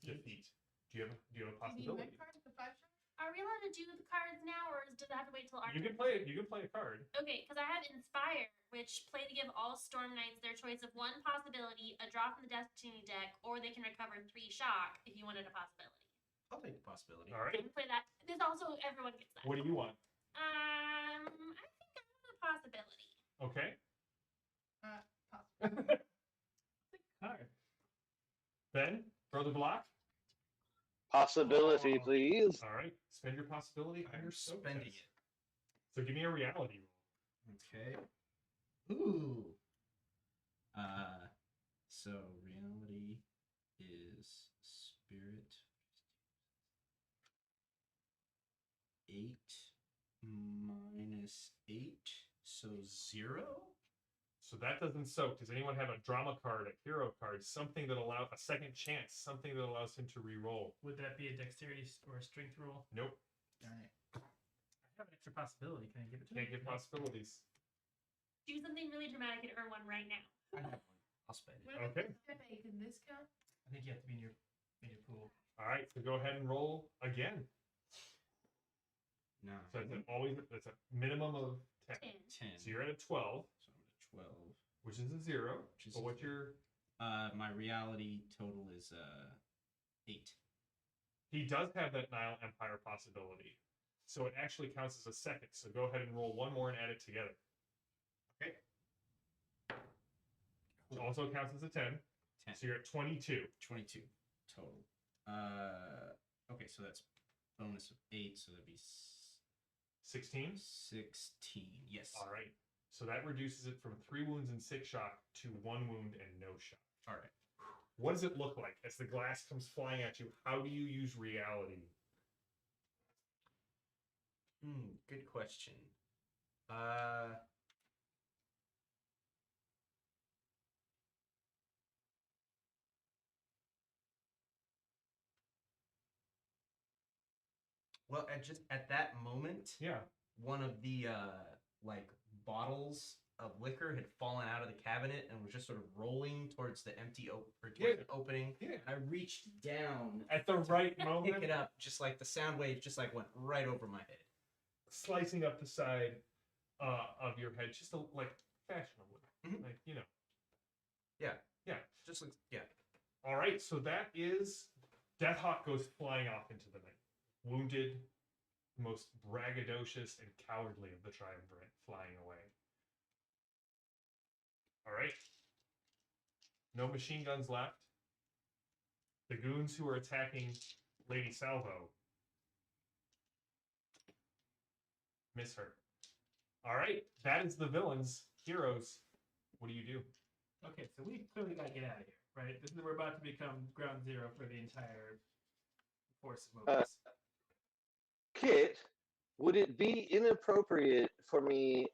defeat. Do you have a Do you need possibility? my card, the 5 shock? Are we allowed to do the cards now, or does it have to wait till our You turn? can play it. You can play a card. Okay, because I have Inspire, which play to give all Storm Knights their choice of 1 possibility, a draw from the Destiny deck, or they can recover 3 shock if you wanted a possibility. I'll take the possibility. All Okay, right. we play that. This also, everyone gets that. What do you want? I think I want a possibility. Okay. Possible. Card. Ben, throw the block. Possibility, Oh. please. All right. Spend your possibility on I'm your soak spending test. it. So give me a reality roll. Okay. Ooh. So reality is spirit 8 minus 8, so 0. So that doesn't soak. Does anyone have a drama card, a hero card, something that allows a second chance, something that allows him to re-roll? Would that be a dexterity or a strength roll? Nope. Darn it. I have an extra possibility. Can I give it to Can't you? give possibilities. Do something really dramatic and earn 1 right now. I have 1. I'll spend it. What about Okay. the step 8? Can this count? I think you have to be in your pool. All right. So go ahead and roll again. 9. So that's a minimum of 10. 10. 10. So you're at a 12, So I'm at 12. which is a 0. Which is But a what's 0. your? My reality total is 8. He does have that Nile Empire possibility, so it actually counts as a second. So go ahead and roll 1 more and add it together. Okay. It also counts as a 10. 10. So you're at 22. 22 total. Okay, so that's bonus of 8, so that'd be 16. 16. Yes. All right. So that reduces it from 3 wounds and 6 shock to 1 wound and no shock. All right. What does it look like as the glass comes flying at you? How do you use reality? Good question. Well, at that moment, Yeah. one of the like bottles of liquor had fallen out of the cabinet and was just sort of rolling towards the Yeah. opening. Yeah. I reached down, At the right pick moment, it up, just like the sound wave just like went right over my head. slicing up the side of your head, just like fashionably. Mhm. Like, you know. Yeah. Yeah. Just like, yeah. All right, so that is Deathhawk goes flying off into the night, wounded, most braggadocious and cowardly of the triumvirate, flying away. All right, no machine guns left. The goons who are attacking Lady Salvo miss her. All right, that is the villains. Heroes, what do you do? Okay, so we clearly got to get out of here, right? We're about to become ground zero for the entire course of movements. Kit, would it be inappropriate for me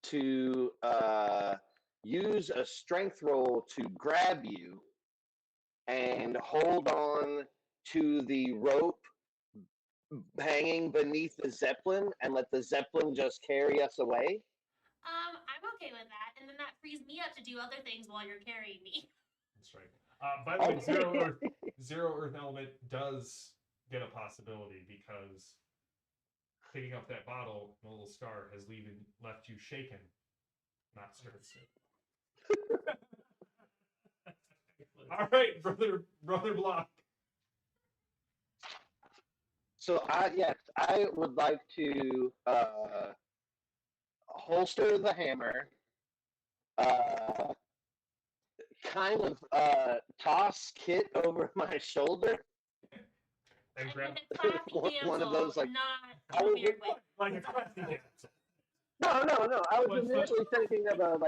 to use a strength roll to grab you and hold on to the rope hanging beneath the zeppelin and let the zeppelin just carry us away? I'm okay with that, and then that frees me up to do other things while you're carrying me. That's right. By the way, Zero Earth Element does get a possibility because picking up that bottle and a little scar has left you shaken, not stirred. All right, brother Block. So I would like to holster the hammer, kind of toss Kit over my shoulder. And grab a classy one of those, like, not in a weird way. like a classy damsel. No. I was initially thinking of a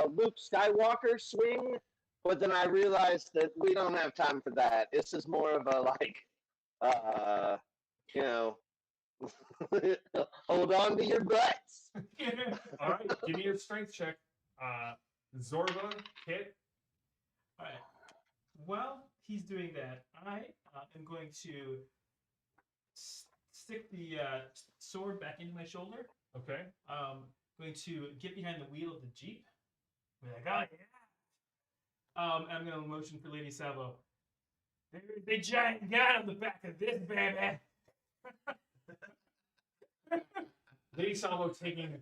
Luke Skywalker swing, but then I realized that we don't have time for that. This is more of a hold on to your butts. All right, give me your strength check. Zorba, Kit. All right. While he's doing that, I am going to stick the sword back into my shoulder. Okay. Going to get behind the wheel of the Jeep. Be like, oh yeah. I'm going to motion for Lady Salvo. There's a giant guy on the back of this baby. Lady Salvo taking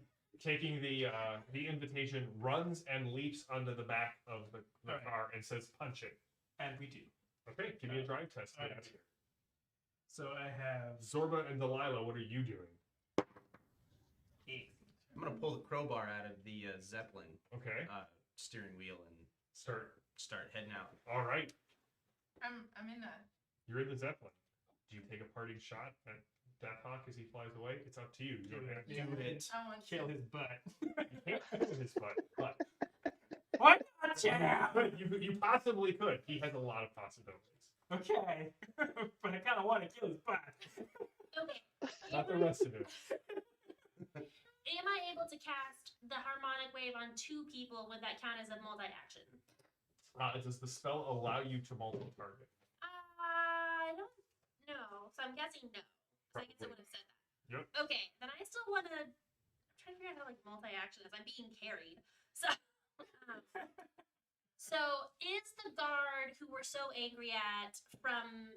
the invitation, runs and leaps onto the back of the All right. car and says, "Punch it." And we do. Okay, give me a drive test. All right. So I have Zorba and Delilah, what are you doing? 8. I'm gonna pull the crowbar out of the zeppelin Okay, steering wheel and start. heading out. All right, I'm in that. you're in the Zeppelin. Do you take a parting shot at Death Hawk as he flies away? It's up to you. You don't have to. Do it. I want Kill to. his butt. You can't kill his butt, but Why not, Jam? you possibly could. He has a lot of possibilities. Okay. But I kind of want to kill his butt. Okay. Not the rest of it. Am I able to cast the harmonic wave on 2 people? Would that count as a multi-action? Does the spell allow you to multi-target? I don't know. So I'm guessing no. So I guess I would have said that. Yep. Okay, then I still want to. I'm trying to figure out how like multi-action is. I'm being carried. So. So is the guard who we're so angry at from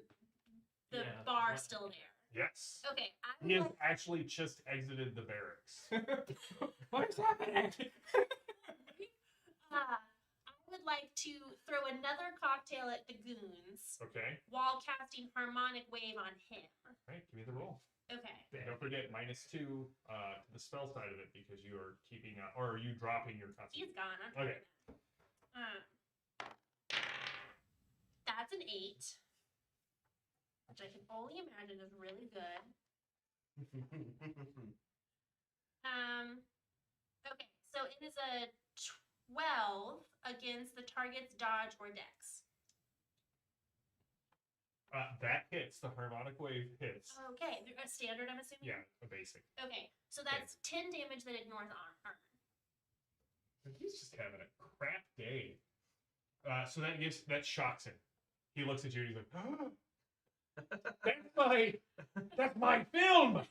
the Yeah, bar what- still there? Yes. Okay, I He would has actually just exited the barracks. What is happening? I would like to throw another cocktail at the goons Okay. while casting harmonic wave on him. All right, give me the roll. Okay. And don't forget -2 to the spell side of it because you are keeping or are you dropping your He's concentration? gone. I'm Okay. That's an 8, which I can only imagine is really good. Okay, so it is a 12 against the target's dodge or dex. That hits. The harmonic wave hits. Okay, a standard, I'm assuming. Yeah, a basic. Okay, so that's 10 damage that ignores armor. He's just having a crap day. So that shocks him. He looks at you and he's like, oh, that's my film. And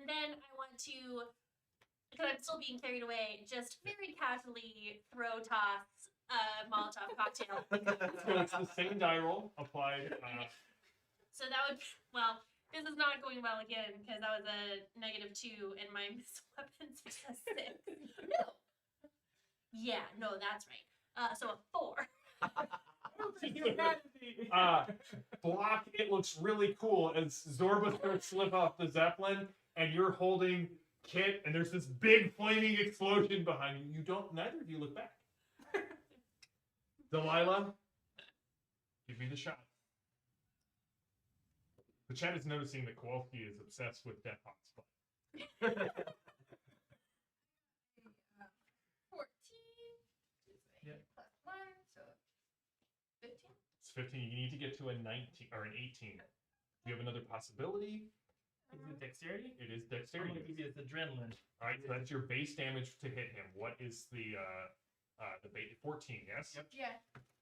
then I want to, because I'm still being carried away, just very casually throw toss a Molotov cocktail. So it's the same die roll applied. So that would, well, this is not going well again because that was a -2 and my missile weapons is a 6. No. Yeah, no, that's right. So a 4. Block, it looks really cool as Zorba starts to slip off the Zeppelin and you're holding Kit and there's this big flaming explosion behind you. Neither of you look back. Delilah, give me the shot. The chat is noticing that Kowalski is obsessed with Death Hawk's butt. 14. Yeah. Plus 1, so 15. It's 15. You need to get to a 19 or an 18. Do you have another possibility? Is it dexterity? It is I'm gonna dexterity. give you this adrenaline. All right, so that's your base damage to hit him. What is the base? 14? Yes. Yep. Yeah.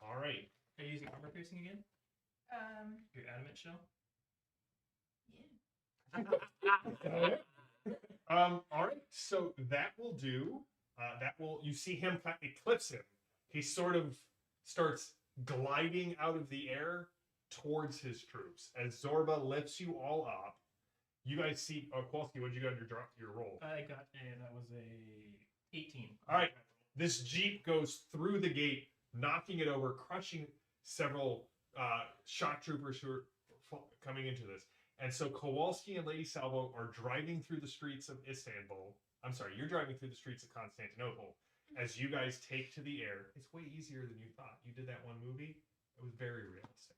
All right. Are you using armor piercing again? Your adamant shell? Yeah. All right. So that will do. You see him eclipse him. He sort of starts gliding out of the air towards his troops as Zorba lifts you all up. You guys see, Kowalski, what did you got on your roll? I got that was a 18. All right. This jeep goes through the gate, knocking it over, crushing several shock troopers who are coming into this. And so Kowalski and Lady Salvo are driving through the streets of Istanbul. I'm sorry, you're driving through the streets of Constantinople as you guys take to the air. It's way easier than you thought. You did that one movie. It was very realistic.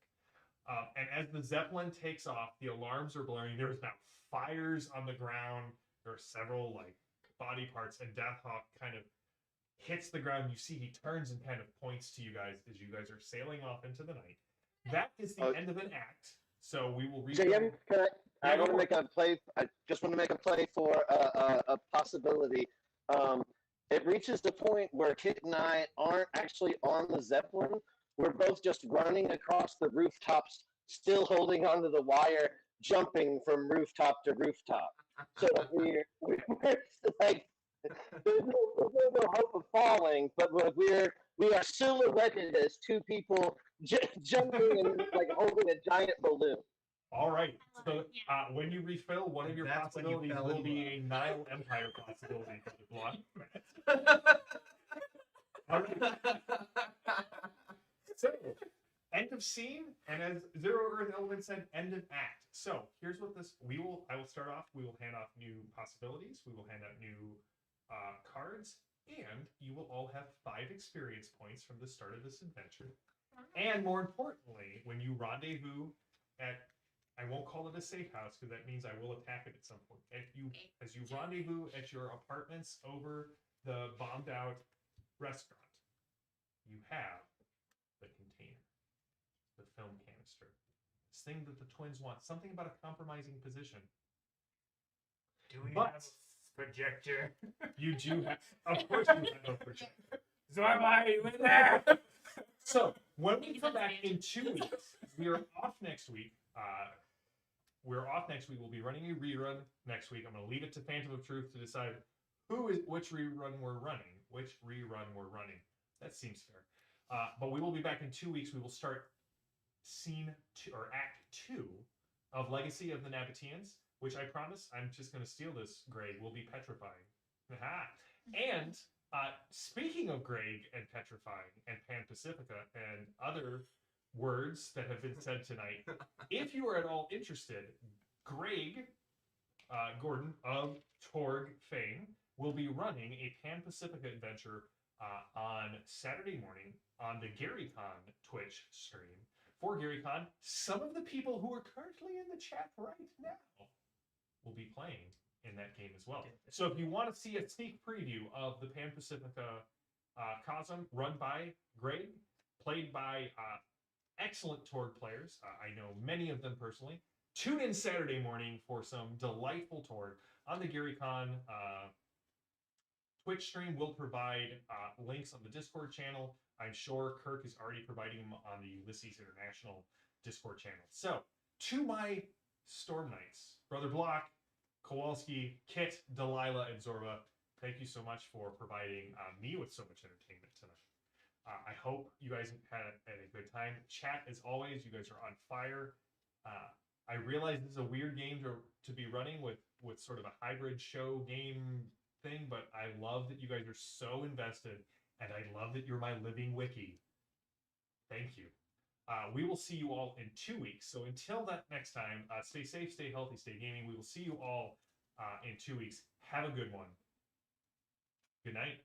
And as the Zeppelin takes off, the alarms are blaring. There's now fires on the ground. There are several body parts, and Deathhawk kind of hits the ground. You see he turns and kind of points to you guys as you guys are sailing off into the night. That is the end of an act. So we will read. JM, I want to make a play. I just want to make a play for a possibility. It reaches the point where Kit and I aren't actually on the Zeppelin. We're both just running across the rooftops, still holding onto the wire, jumping from rooftop to rooftop. So we're like, there's no hope of falling, but we are silhouetted as two people jumping and holding a giant balloon. All right. I love So it, yeah. when you refill, one of And your that's when you possibilities fell will in be love. a Nile Empire possibility for the block. All right. So, end of scene, and as Zero Earth Element said, end of act. So here's what I will start off. We will hand off new possibilities. We will hand out new cards, and you will all have 5 experience points from the start of this adventure. And more importantly, when you rendezvous at, I won't call it a safe house because that means I will attack it at some point. As you rendezvous at your apartments over the bombed out restaurant, you have the container, the film canister, this thing that the twins want, something about a compromising position. Do we But- have a projector? You do have, of course, you have no projector. Zorba, are you in there? So when we come back in 2 weeks, we are off next week. We'll be running a rerun next week. I'm going to leave it to Phantom of Truth to decide which rerun we're running. That seems fair. But we will be back in 2 weeks. We will start Act 2 of Legacy of the Nabateans, which I promise, I'm just going to steal this, Greg, will be petrifying. And speaking of Greg and petrifying and Pan Pacifica and other words that have been said tonight, if you are at all interested, Greg Gordon of Torg fame will be running a Pan Pacifica adventure on Saturday morning on the GaryCon Twitch stream. For GaryCon, some of the people who are currently in the chat right now will be playing in that game as well. So if you want to see a sneak preview of the Pan Pacifica Cosm run by Greg, played by excellent Torg players, I know many of them personally, tune in Saturday morning for some delightful Torg on the GaryCon Twitch stream. Will provide links on the Discord channel. I'm sure Kirk is already providing them on the Ulysses International Discord channel. So, to my Storm Knights, Brother Block, Kowalski, Kit, Delilah, and Zorba, thank you so much for providing me with so much entertainment tonight. I hope you guys had a good time. Chat, as always, you guys are on fire. I realize this is a weird game to be running with sort of a hybrid show game thing, but I love that you guys are so invested, and I love that you're my living wiki. Thank you. We will see you all in 2 weeks. So until that next time, stay safe, stay healthy, stay gaming. We will see you all in 2 weeks. Have a good one. Good night.